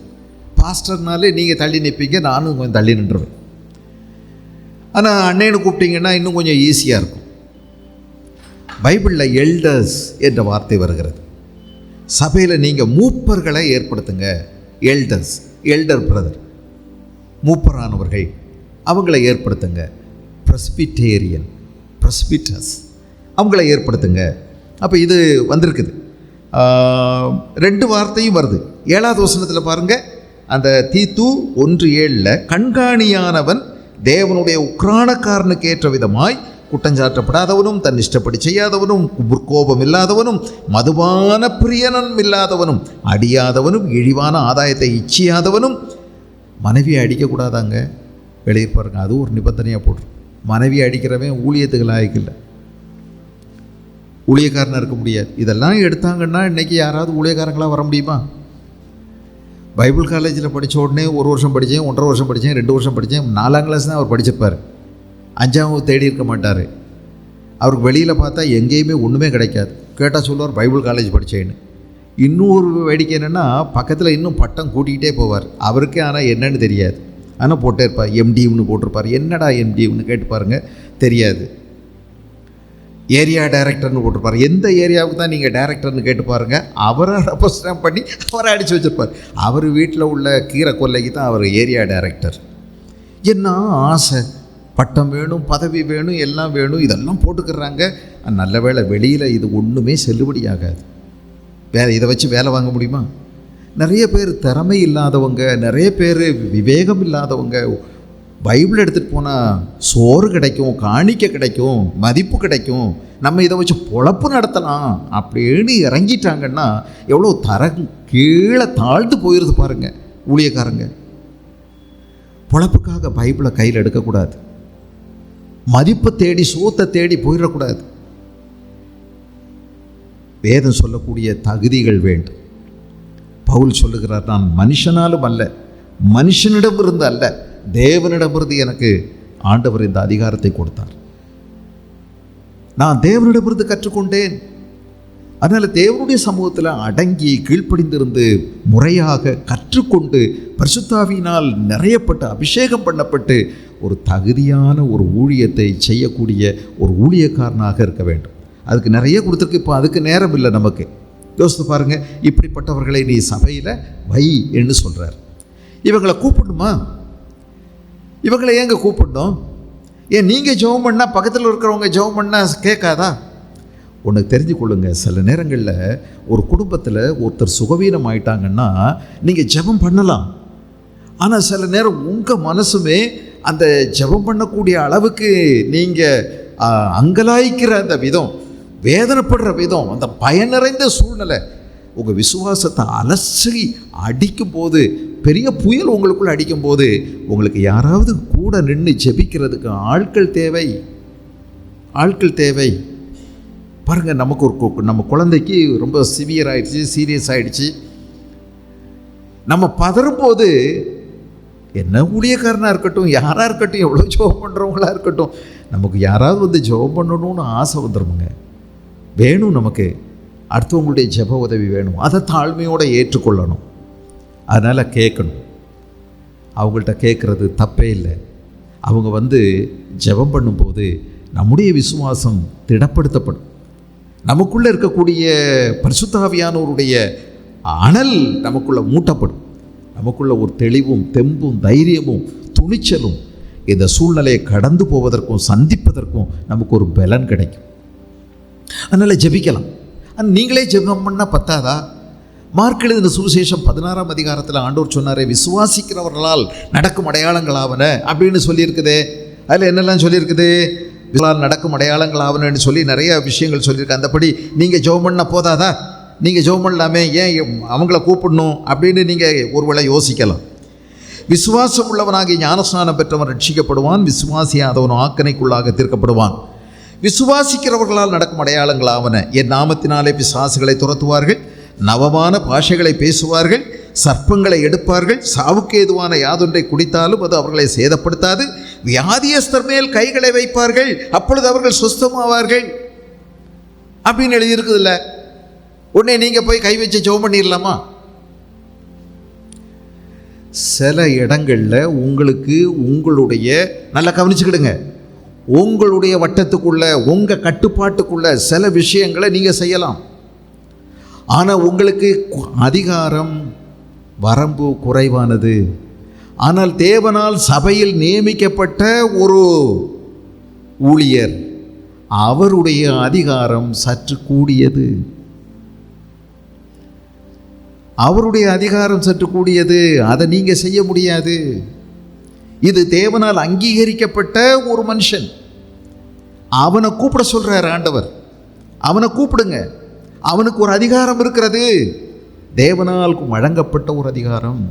Speaker 1: பாஸ்டர்னாலே நீங்கள் தள்ளி நிற்பீங்க, நானும் கொஞ்சம் தள்ளி நின்றுவேன். ஆனால் அண்ணேன்னு கூப்பிட்டீங்கன்னா இன்னும் கொஞ்சம் ஈஸியாக இருக்கும். பைபிளில் எல்டர்ஸ் என்ற வார்த்தை வருகிறது. சபையில் நீங்கள் மூப்பர்களை ஏற்படுத்துங்க. எல்டர்ஸ், எல்டர் பிரதர், மூப்பரானவர்கள், அவங்கள ஏற்படுத்துங்க. பிரஸ்பிட்டேரியன், பிரஸ்பிட்டஸ், அவங்கள ஏற்படுத்துங்க. அப்போ இது வந்திருக்குது. 2 வார்த்தையும் வருது. 7வது வசனத்தில் பாருங்கள், அந்த தீத்து 1:7 கண்காணியானவன் தேவனுடைய உக்ரானக்காரனுக்கு ஏற்ற விதமாய் குற்றஞ்சாற்றப்படாதவனும், தன் இஷ்டப்படி செய்யாதவனும், கோபம் இல்லாதவனும், மதுபான பிரியனும் இல்லாதவனும், அடியாதவனும், இழிவான ஆதாயத்தை இச்சியாதவனும். மனைவியை அடிக்கக்கூடாதாங்க, வெளியிருப்பாருங்க. அது ஒரு நிபந்தனையாக போட்டு, மனைவியை அடிக்கிறவன் ஊழியத்துக்கு லாயக்கில்லை, ஊழியக்காரனாக இருக்க முடியாது. இதெல்லாம் எடுத்தாங்கன்னா இன்றைக்கி யாராவது ஊழியக்காரங்களாக வர முடியுமா? பைபிள் காலேஜில் படித்த உடனே 1 வருஷம் படித்தேன், 1.5 வருஷம் படித்தேன், 2 வருஷம் படித்தேன், 4ஆம் கிளாஸ் தான் அவர் படிச்சிருப்பார். 5ஆவது தேடி இருக்க மாட்டார். அவருக்கு வெளியில் பார்த்தா எங்கேயுமே ஒன்றுமே கிடைக்காது. கேட்டால் சொல்லுவார் பைபிள் காலேஜ் படித்தேன்னு. இன்னொரு வேடிக்கை என்னென்னா, பக்கத்தில் இன்னும் பட்டம் கூட்டிகிட்டே போவார். அவருக்கே ஆனால் என்னன்னு தெரியாது. ஆனால் போட்டே இருப்பார், எம்டின்னு போட்டிருப்பார். என்னடா எம்டின்னு கேட்டு பாருங்கள், தெரியாது. ஏரியா டைரக்டர்னு போட்டிருப்பார். எந்த ஏரியாவுக்கு தான் நீங்கள் டைரக்டர்னு கேட்டு பாருங்கள், அவரை ரெப்ரசன்ட் பண்ணி அவரை அடித்து வச்சுருப்பார். அவர் வீட்டில் உள்ள கீரை கொல்லைக்கு தான் அவர் ஏரியா டைரக்டர். என்ன ஆசை, பட்டம் வேணும், பதவி வேணும், எல்லாம் வேணும், இதெல்லாம் போட்டுக்கிறாங்க. நல்ல வேளை வெளியில் இது ஒன்றுமே செல்லுபடியாகாது. இதை வச்சு வேலை வாங்க முடியுமா? நிறைய பேர் திறமை இல்லாதவங்க, நிறைய பேர் விவேகம் இல்லாதவங்க. பைபிள் எடுத்துகிட்டு போனால் சோறு கிடைக்கும், காணிக்கை கிடைக்கும், மதிப்பு கிடைக்கும், நம்ம இதை வச்சு பொழப்பு நடத்தலாம் அப்படின்னு இறங்கிட்டாங்கன்னா எவ்வளோ கீழே தாழ்ந்து போயிடுது பாருங்கள் ஊழியக்காரங்க. பொழப்புக்காக பைபிளை கையில் எடுக்கக்கூடாது. மதிப்பை தேடி, சோத்தை தேடி போயிடக்கூடாது. வேதம் சொல்லக்கூடிய தகுதிகள் வேண்டும். பவுல் சொல்லுகிறார், நான் மனுஷனாலும் அல்ல, மனுஷனிடமிருந்து அல்ல, தேவனிடமிருந்து எனக்கு ஆண்டவர் இந்த அதிகாரத்தை கொடுத்தார். நான் தேவனிடமிருந்து கற்றுக்கொண்டேன். அதனால் தேவனுடைய சமூகத்தில் அடங்கி கீழ்ப்படிந்திருந்து முறையாக கற்றுக்கொண்டு பரிசுத்தாவியினால் நிறையப்பட்டு அபிஷேகம் பண்ணப்பட்டு ஒரு தகுதியான ஒரு ஊழியத்தை செய்யக்கூடிய ஒரு ஊழியக்காரனாக இருக்க வேண்டும். அதுக்கு நிறைய கொடுத்துருக்கு. இப்போ அதுக்கு நேரம் இல்லை நமக்கு. யோசித்து பாருங்கள், இப்படிப்பட்டவர்களை நீ சபையில் வை என்று சொல்கிறார். இவங்களை கூப்பிடணுமா? இவங்களை ஏங்க கூப்பிடணும்? ஏன் நீங்கள் ஜெபம் பண்ணால் பக்கத்தில் இருக்கிறவங்க ஜெபம் பண்ணால் கேட்காதா? உனக்கு தெரிஞ்சு கொள்ளுங்க, சில நேரங்களில் ஒரு குடும்பத்தில் ஒருத்தர் சுகவீனம் ஆயிட்டாங்கன்னா நீங்கள் ஜெபம் பண்ணலாம். ஆனால் சில நேரம் உங்கள் மனசுமே அந்த ஜெபம் பண்ணக்கூடிய அளவுக்கு நீங்கள் அங்கலாய்க்கிற அந்த விதம், வேதனைப்படுற விதம், அந்த பயன் நிறைந்த சூழ்நிலை உங்கள் விசுவாசத்தை அலசி அடிக்கும்போது, பெரிய புயல் உங்களுக்குள்ள அடிக்கும்போது உங்களுக்கு யாராவது கூட நின்று ஜெபிக்கிறதுக்கு ஆட்கள் தேவை, ஆட்கள் தேவை. பாருங்கள், நமக்கு நம்ம குழந்தைக்கு ரொம்ப சிவியர் ஆகிடுச்சு, சீரியஸ் ஆகிடுச்சு. நம்ம பதறும்போது என்ன ஊழியக்காரனாக இருக்கட்டும், யாராக இருக்கட்டும், எவ்வளோ ஜெபம் பண்ணுறவங்களாக இருக்கட்டும், நமக்கு யாராவது வந்து ஜெபம் பண்ணணும்னு ஆசை வந்துடுமுங்க. வேணும், நமக்கு அடுத்தவங்களுடைய ஜெப உதவி வேணும். அதை தாழ்மையோடு ஏற்றுக்கொள்ளணும். அதனால் கேட்கணும். அவங்கள்ட்ட கேட்குறது தப்பே இல்லை. அவங்க வந்து ஜெபம் பண்ணும்போது நம்முடைய விசுவாசம் திடப்படுத்தப்படும். நமக்குள்ளே இருக்கக்கூடிய பரிசுத்த ஆவியானவருடைய அனல் நமக்குள்ளே மூட்டப்படும். நமக்குள்ள ஒரு தெளிவும் தெம்பும் தைரியமும் துணிச்சலும் இந்த சூழ்நிலையை கடந்து போவதற்கும் சந்திப்பதற்கும் நமக்கு ஒரு பலன் கிடைக்கும். அதனால் ஜெபிக்கலாம். நீங்களே ஜெபம் பண்ணால் பத்தாதா? மார்க் எழுதின சுவிசேஷம் 16ஆம் அதிகாரத்தில் ஆண்டவர் சொன்னாரே, விசுவாசிக்கிறவர்களால் நடக்கும் அடையாளங்களாவன அப்படின்னு சொல்லியிருக்குதே. அதில் என்னெல்லாம் சொல்லியிருக்குது? விசுவாசால் நடக்கும் அடையாளங்கள் ஆவணும்னு சொல்லி நிறைய விஷயங்கள் சொல்லியிருக்கேன். அந்தபடி நீங்கள் ஜெபம் பண்ண போதாதா? நீங்கள் ஜெபம் பண்ணலாமே, ஏன் அவங்கள கூப்பிடணும் அப்படின்னு நீங்கள் ஒருவேளை யோசிக்கலாம். விசுவாசம் உள்ளவனாகி ஞானஸ்நானம் பெற்றவன் ரட்சிக்கப்படுவான், விசுவாசியாதவன் ஆக்கணைக்குள்ளாக தீர்க்கப்படுவான். விசுவாசிக்கிறவர்களால் நடக்கும் அடையாளங்கள் ஆவன: என் நாமத்தினாலே பிசாசுகளை துரத்துவார்கள், நவமான பாஷைகளை பேசுவார்கள், சர்ப்பங்களை எடுப்பார்கள், சாவுக்கு ஏதுவான யாதொன்றை குடித்தாலும் அது அவர்களை சேதப்படுத்தாது, வியாதியஸ்தர் மேல் கைகளை வைப்பார்கள், அப்பொழுது அவர்கள் சுஸ்தமாவார்கள் அப்படின்னு எழுதியிருக்குதுல்ல. உடனே நீங்கள் போய் கை வச்சு ஜெபம் பண்ணிடலாமா? சில இடங்களில் உங்களுக்கு உங்களுடைய, நல்லா கவனிச்சுக்கிடுங்க, உங்களுடைய வட்டத்துக்குள்ள, உங்கள் கட்டுப்பாட்டுக்குள்ள சில விஷயங்களை நீங்கள் செய்யலாம். ஆனால் உங்களுக்கு அதிகாரம் வரம்பு குறைவானது. ஆனால் தேவனால் சபையில் நியமிக்கப்பட்ட ஒரு ஊழியர், அவருடைய அதிகாரம் சற்று கூடியது. அவருடைய அதிகாரம் சற்று கூடியது. அதை நீங்கள் செய்ய முடியாது. இது தேவனால் அங்கீகரிக்கப்பட்ட ஒரு மனுஷன். அவனை கூப்பிட சொல்கிறார் ஆண்டவர். அவனை கூப்பிடுங்க. அவனுக்கு ஒரு அதிகாரம் இருக்கிறது, தேவனால் வழங்கப்பட்ட ஒரு அதிகாரம்.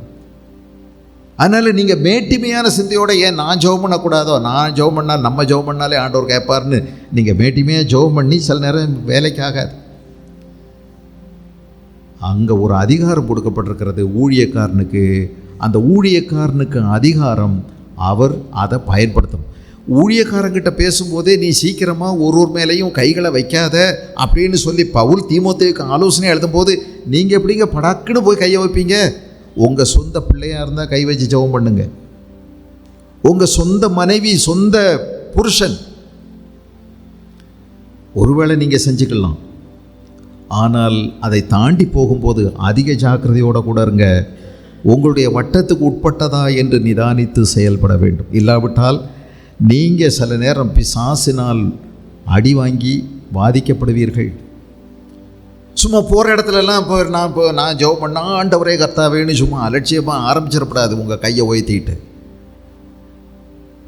Speaker 1: அதனால் நீங்கள் மேட்டிமையான சிந்தையோட, ஏன் நான் ஜெபம் பண்ணக்கூடாதோ, நான் ஜெபம் பண்ணால், நம்ம ஜெபம் பண்ணாலே ஆண்டவர் கேட்பார்னு நீங்கள் மேட்டிமையாக ஜெபம் பண்ணி சில நேரம் வேலைக்காகாது. அங்கே ஒரு அதிகாரம் கொடுக்கப்பட்டிருக்கிறது ஊழியக்காரனுக்கு. அந்த ஊழியக்காரனுக்கு அதிகாரம், அவர் அதை பயன்படுத்தணும். ஊழியக்காரங்கிட்ட பேசும்போதே நீ சீக்கிரமாக ஒரு மேலேயும் கைகளை வைக்காத அப்படின்னு சொல்லி பவுல் தீமோத்தேயுக்கு ஆலோசனை எழுதும்போது நீங்கள் எப்படிங்க படாக்குன்னு போய் கையை வைப்பீங்க? உங்கள் சொந்த பிள்ளையாக இருந்தால் கை வச்சு ஜெபம் பண்ணுங்க. உங்கள் சொந்த மனைவி, சொந்த புருஷன், ஒருவேளை நீங்கள் செஞ்சுக்கலாம். ஆனால் அதை தாண்டி போகும்போது அதிக ஜாக்கிரதையோடு கூட இருங்க. உங்களுடைய வட்டத்துக்கு உட்பட்டதா என்று நிதானித்து செயல்பட வேண்டும். இல்லாவிட்டால் நீங்கள் சில நேரம் பிசாசினால் அடி வாங்கி பாதிக்கப்படுவீர்கள். சும்மா போகிற இடத்துலலாம் நான் ஜெபம் பண்ண ஆண்டவரே கர்த்தாவேன்னு சும்மா அலட்சியமாக ஆரம்பிச்சிடக்கூடாது. உங்கள் கையை உயர்த்திட்டு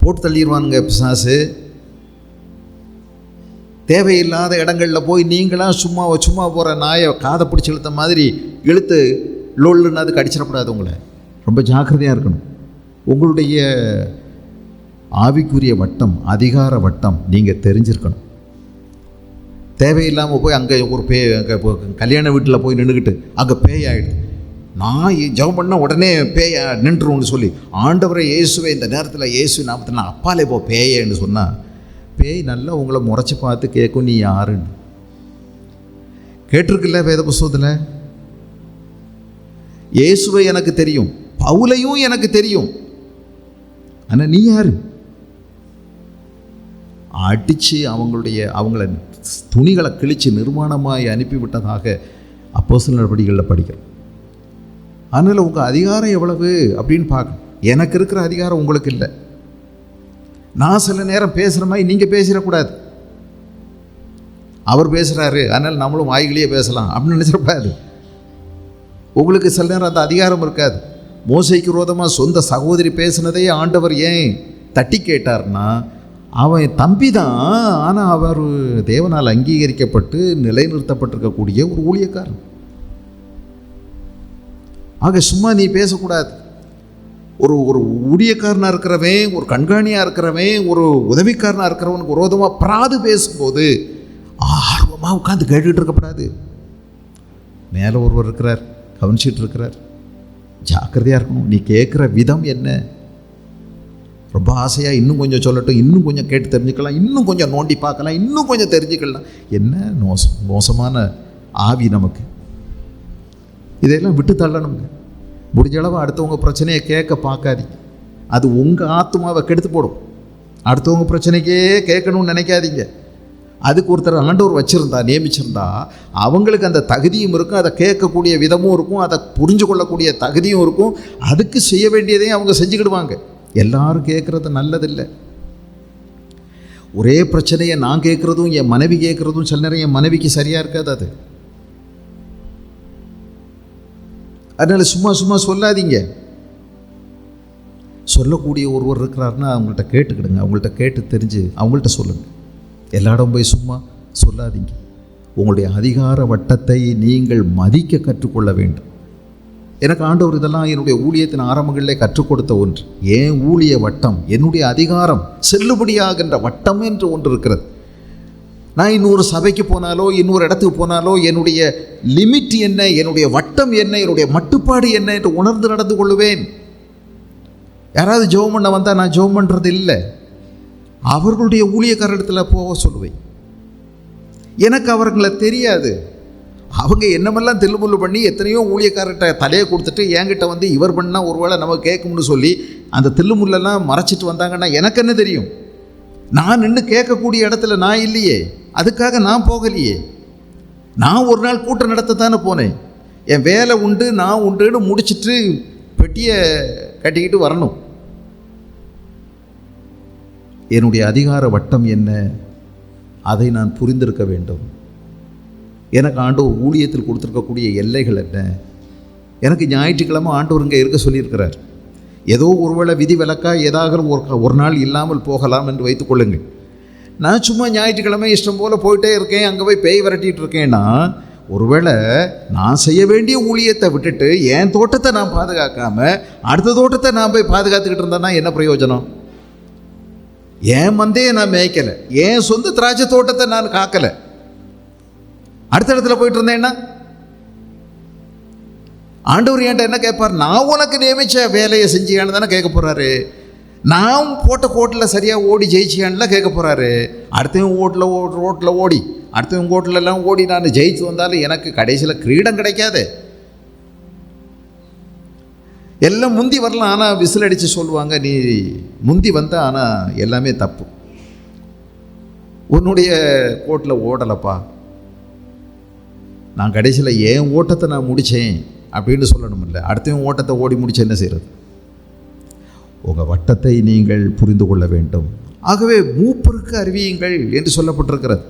Speaker 1: போட்டு தள்ளிடுவானுங்க பிசாசு. தேவையில்லாத இடங்களில் போய் நீங்களாம் சும்மா போகிற நாயை காதை பிடிச்சி இழுத்த மாதிரி இழுத்து லொல்லுன்னு அது கடிச்சிடக்கூடாது. உங்களை ரொம்ப ஜாக்கிரதையாக இருக்கணும். உங்களுடைய ஆவிக்குரிய வட்டம், அதிகார வட்டம் நீங்கள் தெரிஞ்சிருக்கணும். தேவையில்லாமல் போய் அங்கே ஒரு அங்கே கல்யாண வீட்டில் போய் நின்றுக்கிட்டு அங்கே பேய் ஆகிடுது, நான் ஜெபம் பண்ண உடனே பேய் நின்றுருன்னு சொல்லி ஆண்டவரை இயேசுவை இந்த நேரத்தில் இயேசு நாமத்தில் நான் அப்பாலே போ பேயேன்னு சொன்னால், பேய் நல்லா உங்களை முறைச்சி பார்த்து கேட்கும் நீ யாருன்னு. கேட்டிருக்குல்ல வேத புஸ்தகத்தில், இயேசுவை எனக்கு தெரியும், பவுலையும் எனக்கு தெரியும், ஆனால் நீ யாரு? அடித்து அவங்கள துணிகளை கிழித்து நிர்மாணமாய் அனுப்பிவிட்டதாக அப்போஸ்தலர் நடவடிக்கைகளில் படிக்கிறோம். அதனால் உங்கள் அதிகாரம் எவ்வளவு அப்படின்னு பார்க்கணும். எனக்கு இருக்கிற அதிகாரம் உங்களுக்கு இல்லை. நான் சில நேரம் பேசுகிற மாதிரி நீங்கள் பேசிடக்கூடாது. அவர் பேசுகிறாரு அதனால் நம்மளும் வாய்களையே பேசலாம் அப்படின்னு நினச்சிடக்கூடாது. உங்களுக்கு சில நேரம் அந்த அதிகாரம் இருக்காது. மோசேக்கு விரோதமாக சொந்த சகோதரி பேசினதே ஆண்டவர் ஏன் தட்டி கேட்டார்னா, அவன் தம்பி தான், ஆனால் அவர் தேவனால் அங்கீகரிக்கப்பட்டு நிலைநிறுத்தப்பட்டிருக்கக்கூடிய ஒரு ஊழியக்காரன். ஆக சும்மா நீ பேசக்கூடாது. ஒரு ஊழியக்காரனாக இருக்கிறவன், ஒரு கண்காணியாக இருக்கிறவன், ஒரு உதவிக்காரனாக இருக்கிறவனுக்கு விரோதமாக பிராது பேசும்போது ஆர்வமாக உட்காந்து கேட்டுக்கிட்டு இருக்கக்கூடாது. மேலே ஒருவர் இருக்கிறார், கவனிச்சிட்டு இருக்கிறார். ஜாக்கிரதையாக இருக்கணும். நீ கேட்குற விதம் என்ன? ரொம்ப ஆசையாக இன்னும் கொஞ்சம் சொல்லட்டும், இன்னும் கொஞ்சம் கேட்டு தெரிஞ்சுக்கலாம், இன்னும் கொஞ்சம் நோண்டி பார்க்கலாம், இன்னும் கொஞ்சம் தெரிஞ்சுக்கலாம். என்ன மோசமான ஆவி நமக்கு. இதையெல்லாம் விட்டு தள்ளணுங்க. முடிஞ்ச அளவு அடுத்தவங்க பிரச்சனையை கேட்க பார்க்காதீங்க. அது உங்கள் ஆத்மாவை கெடுத்து போடும். அடுத்தவங்க பிரச்சனைக்கே கேட்கணும்னு நினைக்காதீங்க. அதுக்கு ஒருத்தர் ஆண்டவர் வச்சுருந்தா, நியமிச்சிருந்தா, அவங்களுக்கு அந்த தகுதியும் இருக்கும், அதை கேட்கக்கூடிய விதமும் இருக்கும், அதை புரிஞ்சு கொள்ளக்கூடிய தகுதியும் இருக்கும். அதுக்கு செய்ய வேண்டியதையும் அவங்க செஞ்சுக்கிடுவாங்க. எல்லாரும் கேட்குறது நல்லதில்லை. ஒரே பிரச்சனையை நான் கேட்குறதும் என் மனைவி கேட்குறதும் சில நேரம் என் மனைவிக்கு சரியாக இருக்காது. அது அதனால் சும்மா சொல்லாதீங்க. சொல்லக்கூடிய ஒருவர் இருக்கிறாருன்னா அவங்கள்ட்ட கேட்டுக்கிடுங்க. அவங்கள்ட்ட கேட்டு தெரிஞ்சு அவங்கள்ட்ட சொல்லுங்கள். எல்லா இடம் போய் சும்மா சொல்லாதீங்க. உங்களுடைய அதிகார வட்டத்தை நீங்கள் மதிக்க கற்றுக்கொள்ள வேண்டும். எனக்கு ஆண்டவர் இதெல்லாம் என்னுடைய ஊழியத்தின் ஆரம்பங்களிலே கற்றுக் கொடுத்த ஒன்று. ஏன் ஊழிய வட்டம், என்னுடைய அதிகாரம் செல்லுபடியாகின்ற வட்டம் என்று ஒன்று இருக்கிறது. நான் இன்னொரு சபைக்கு போனாலோ இன்னொரு இடத்துக்கு போனாலோ என்னுடைய லிமிட் என்ன, என்னுடைய வட்டம் என்ன, என்னுடைய மட்டுப்பாடு என்ன என்று உணர்ந்து நடந்து கொள்ளுவேன். யாராவது ஜெபம் பண்ண வந்தால் நான் ஜெபம் பண்ணுறது இல்லை, அவர்களுடைய ஊழியக்காரத்தில் போக சொல்லுவேன். எனக்கு அவர்களை தெரியாது. அவங்க என்னமெல்லாம் தில்லுமுள்ளு பண்ணி எத்தனையோ ஊழியக்காரர்கிட்ட தலையை கொடுத்துட்டு என்கிட்ட வந்து இவர் பண்ணால் ஒருவேளை நம்ம கேட்கும்னு சொல்லி அந்த தில்லுமுள்ளெல்லாம் மறைச்சிட்டு வந்தாங்கன்னா எனக்கு என்ன தெரியும்? நான் நின்று கேட்கக்கூடிய இடத்துல நான் இல்லையே, அதுக்காக நான் போகலையே. நான் ஒரு நாள் கூட்டம் நடத்த தானே போனேன். என் வேலை உண்டு, நான் உண்டுன்னு முடிச்சுட்டு பெட்டியை கட்டிக்கிட்டு வரணும். என்னுடைய அதிகார வட்டம் என்ன, அதை நான் புரிந்திருக்க வேண்டும். எனக்கு ஆண்டவர் ஊழியத்தில் கொடுத்துருக்கக்கூடிய எல்லைகள் என்ன? எனக்கு ஞாயிற்றுக்கிழமை ஆண்டவர் இங்கே இருக்க சொல்லியிருக்கிறார். ஏதோ ஒருவேளை விதி விலக்கா ஏதாவது ஒரு நாள் இல்லாமல் போகலாம் என்று வைத்துக்கொள்ளுங்கள். நான் சும்மா ஞாயிற்றுக்கிழமை இஷ்டம் போல் போயிட்டே இருக்கேன், அங்கே போய் பேய் விரட்டிகிட்டு இருக்கேன்னா, ஒருவேளை நான் செய்ய வேண்டிய ஊழியத்தை விட்டுட்டு என் தோட்டத்தை நான் பாதுகாக்காமல் அடுத்த தோட்டத்தை நான் போய் பாதுகாத்துக்கிட்டு இருந்தேன்னா என்ன பிரயோஜனம்? என் மந்தையை நான் மேய்க்கலை, என் சொந்த திராட்சை தோட்டத்தை நான் காக்கலை, அடுத்த இடத்துல போயிட்டு இருந்தேன்னா ஆண்டவர் என்கிட்ட என்ன கேட்பார்? நான் உனக்கு நியமித்த வேலையை செஞ்சியான்னு தானே கேட்க போகிறாரு. நான் போட்ட கோட்டில் சரியாக ஓடி ஜெயிச்சியான்லாம் கேட்க போகிறாரு. அடுத்தவங்க ரோட்டில் ஓடி அடுத்தவங்க கோட்டிலெல்லாம் ஓடி நான் ஜெயிச்சு வந்தாலும் எனக்கு கடைசியில் கிரீடம் கிடைக்காது. எல்லாம் முந்தி வரலாம், ஆனால் விசில் அடித்து சொல்லுவாங்க நீ முந்தி வந்த, ஆனால் எல்லாமே தப்பு. உன்னுடைய கோட்டில் ஓடலைப்பா, நான் கடைசியில் என் ஓட்டத்தை நான் முடித்தேன் அப்படின்னு சொல்லணும். இல்லை, அடுத்தவன் ஓட்டத்தை ஓடி முடிச்சு என்ன செய்கிறது? உங்கள் வட்டத்தை நீங்கள் புரிந்து கொள்ள வேண்டும். ஆகவே மூப்பருக்கு அறிவியுங்கள் என்று சொல்லப்பட்டிருக்கிறது.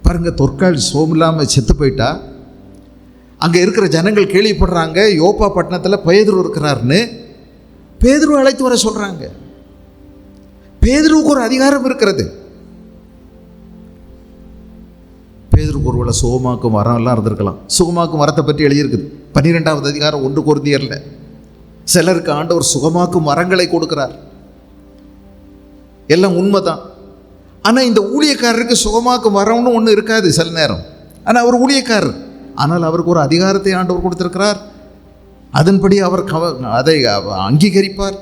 Speaker 1: பாருங்கள், தொற்கால் சோமில்லாமல் செத்து போயிட்டா அங்கே இருக்கிற ஜனங்கள் கேள்விப்படுறாங்க யோப்பா பட்டணத்தில் பேதுரு இருக்கிறார்னு. பேதுரு அழைத்து வர சொல்கிறாங்க. பேதுருவுக்கு ஒரு அதிகாரம் இருக்கிறது. பேதுருக்கு ஒருவேளை சுகமாக்கும் வரம் எல்லாம் இருந்திருக்கலாம். சுகமாக்கும் வரத்தை பற்றி எழுதியிருக்குது 12வது அதிகாரம் 1 கொரிந்தியரில். சிலருக்கு ஆண்டவர் சுகமாக்கும் வரங்களை கொடுக்கிறார், எல்லாம் உண்மைதான். ஆனால் இந்த ஊழியக்காரருக்கு சுகமாக்கும் வரம்னு ஒன்று இருக்காது சில நேரம். ஆனால் அவர் ஊழியக்காரர், ஆனால் அவருக்கு ஒரு அதிகாரத்தை ஆண்டவர் கொடுத்திருக்கிறார். அதன்படி அவர் அதை அங்கீகரிப்பார்,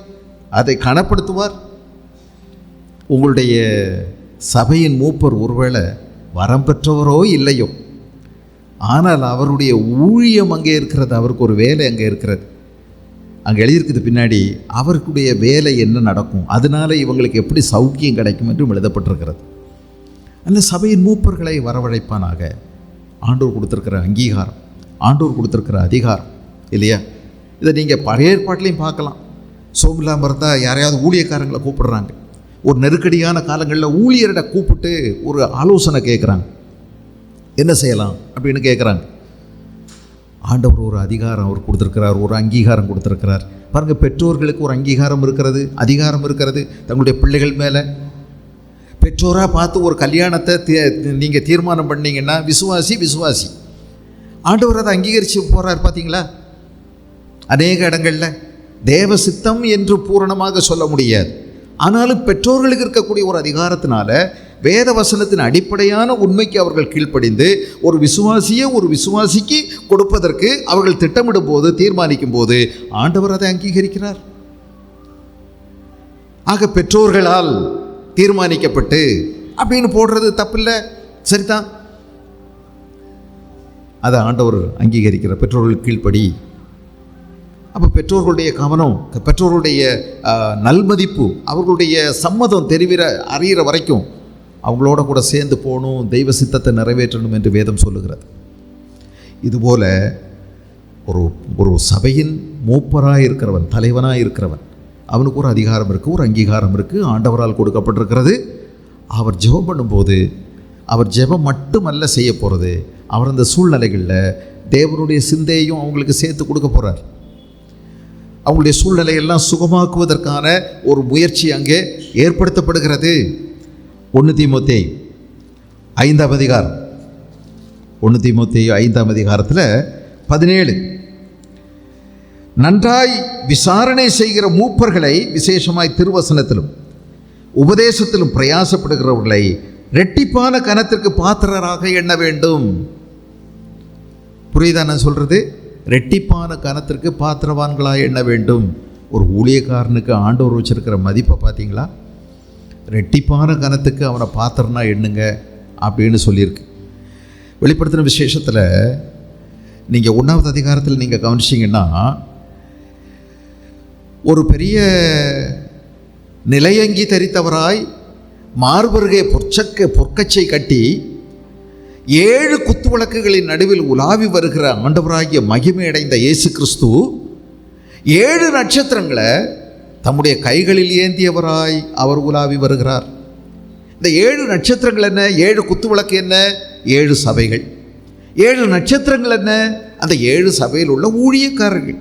Speaker 1: அதை கனப்படுத்துவார். உங்களுடைய சபையின் மூப்பர் ஒருவேளை வரம் பெற்றவரோ இல்லையோ, ஆனால் அவருடைய ஊழியம் அங்கே இருக்கிறது, அவருக்கு ஒரு வேலை அங்கே இருக்கிறது. அங்கே எழுதியிருக்குது பின்னாடி அவருக்குடைய வேலை என்ன நடக்கும், அதனால இவங்களுக்கு எப்படி சௌக்கியம் கிடைக்கும் என்றும் எழுதப்பட்டிருக்கிறது. அந்த சபையின் மூப்பர்களை வரவழைப்பானாக. ஆண்டவர் கொடுத்துருக்கிற அங்கீகாரம், ஆண்டவர் கொடுத்துருக்கிற அதிகாரம் இல்லையா? இதை நீங்கள் பழைய ஏற்பாட்டிலையும் பார்க்கலாம். சோமில்லாமல் இருந்தால் யாரையாவது ஊழியக்காரங்களை கூப்பிடுறாங்க. ஒரு நெருக்கடியான காலங்களில் ஊழியர்கிட்ட கூப்பிட்டு ஒரு ஆலோசனை கேட்குறாங்க, என்ன செய்யலாம் அப்படின்னு கேட்குறாங்க. ஆண்டவர் ஒரு அதிகாரம் அவர் கொடுத்துருக்கிறார், ஒரு அங்கீகாரம் கொடுத்துருக்கிறார். பாருங்கள், பெற்றோர்களுக்கு ஒரு அங்கீகாரம் இருக்கிறது, அதிகாரம் இருக்கிறது. தங்களுடைய பிள்ளைகள் மேலே பெற்றோராக பார்த்து ஒரு கல்யாணத்தை நீங்கள் தீர்மானம் பண்ணிங்கன்னா விசுவாசி ஆண்டவர் அதை அங்கீகரித்து போகிறார். பார்த்தீங்களா? அநேக இடங்களில் தேவ சித்தம் என்று பூரணமாக சொல்ல முடியாது, ஆனாலும் பெற்றோர்களுக்கு இருக்கக்கூடிய ஒரு அதிகாரத்தினால வேத வசனத்தின் அடிப்படையான உண்மைக்கு அவர்கள் கீழ்ப்படிந்து ஒரு விசுவாசிக்கு கொடுப்பதற்கு அவர்கள் திட்டமிடும் போது, தீர்மானிக்கும் போது ஆண்டவர் அதை அங்கீகரிக்கிறார். ஆக பெற்றோர்களால் தீர்மானிக்கப்பட்டு அப்படின்னு போடுறது தப்பில்லை, சரிதான். அதை ஆண்டவர் அங்கீகரிக்கிறார், பெற்றோர்கள் கீழ்ப்படி. அப்போ பெற்றோர்களுடைய கவனம், பெற்றோர்களுடைய நல்மதிப்பு, அவர்களுடைய சம்மதம் அறிகிற வரைக்கும் அவங்களோட கூட சேர்ந்து போகணும், தெய்வ சித்தத்தை நிறைவேற்றணும் என்று வேதம் சொல்லுகிறது. இதுபோல் ஒரு சபையின் மூப்பராக இருக்கிறவன், தலைவனாக இருக்கிறவன், அவனுக்கு ஒரு அதிகாரம் இருக்குது, ஒரு அங்கீகாரம் இருக்குது, ஆண்டவரால் கொடுக்கப்பட்டிருக்கிறது. அவர் ஜெபம் பண்ணும்போது அவர் ஜெபம் மட்டுமல்ல செய்ய போகிறது, அவர் அந்த சூழ்நிலைகளில் தேவனுடைய சிந்தையையும் அவங்களுக்கு சேர்த்து கொடுக்க போகிறார். அவங்களுடைய சூழ்நிலையெல்லாம் சுகமாக்குவதற்கான ஒரு முயற்சி அங்கே ஏற்படுத்தப்படுகிறது. 1 தீமோத்தேயு 5ஆம் அதிகாரம், 1 தீமோத்தேயு 5ஆம் அதிகாரத்தில் 17, நன்றாய் விசாரணை செய்கிற மூப்பர்களை, விசேஷமாய் திருவசனத்திலும் உபதேசத்திலும் பிரயாசப்படுகிறவர்களை இரட்டிப்பான கனத்திற்கு பாத்திரராக எண்ண வேண்டும். புரியுதா நான் சொல்றது? இரட்டிப்பான கனத்திற்கு பாத்திரவான்களாக எண்ண வேண்டும். ஒரு ஊழியக்காரனுக்கு ஆண்டவர் வச்சிருக்கிற மதிப்பை பார்த்தீங்களா? இரட்டிப்பான கனத்துக்கு அவனை பாத்திரனா எண்ணுங்க அப்படின்னு சொல்லியிருக்கு. வெளிப்படுத்தின விசேஷத்தில் நீங்கள் 1ஆவது அதிகாரத்தில் நீங்கள் கவனிச்சிங்கன்னா, ஒரு பெரிய நிலையங்கி தரித்தவராய் மார்பருகே பொற்கச்சை கட்டி 7 குத்து விளக்குகளின் நடுவில் உலாவி வருகிற ஆண்டவராகிய மகிமை அடைந்த இயேசு கிறிஸ்து 7 நட்சத்திரங்களை தம்முடைய கைகளில் ஏந்தியவராய் அவர் உலாவி வருகிறார். இந்த 7 நட்சத்திரங்கள் என்ன? 7 குத்து விளக்கு என்ன? 7 சபைகள். 7 நட்சத்திரங்கள் என்ன? அந்த 7 சபையில் உள்ள ஊழியக்காரர்கள்.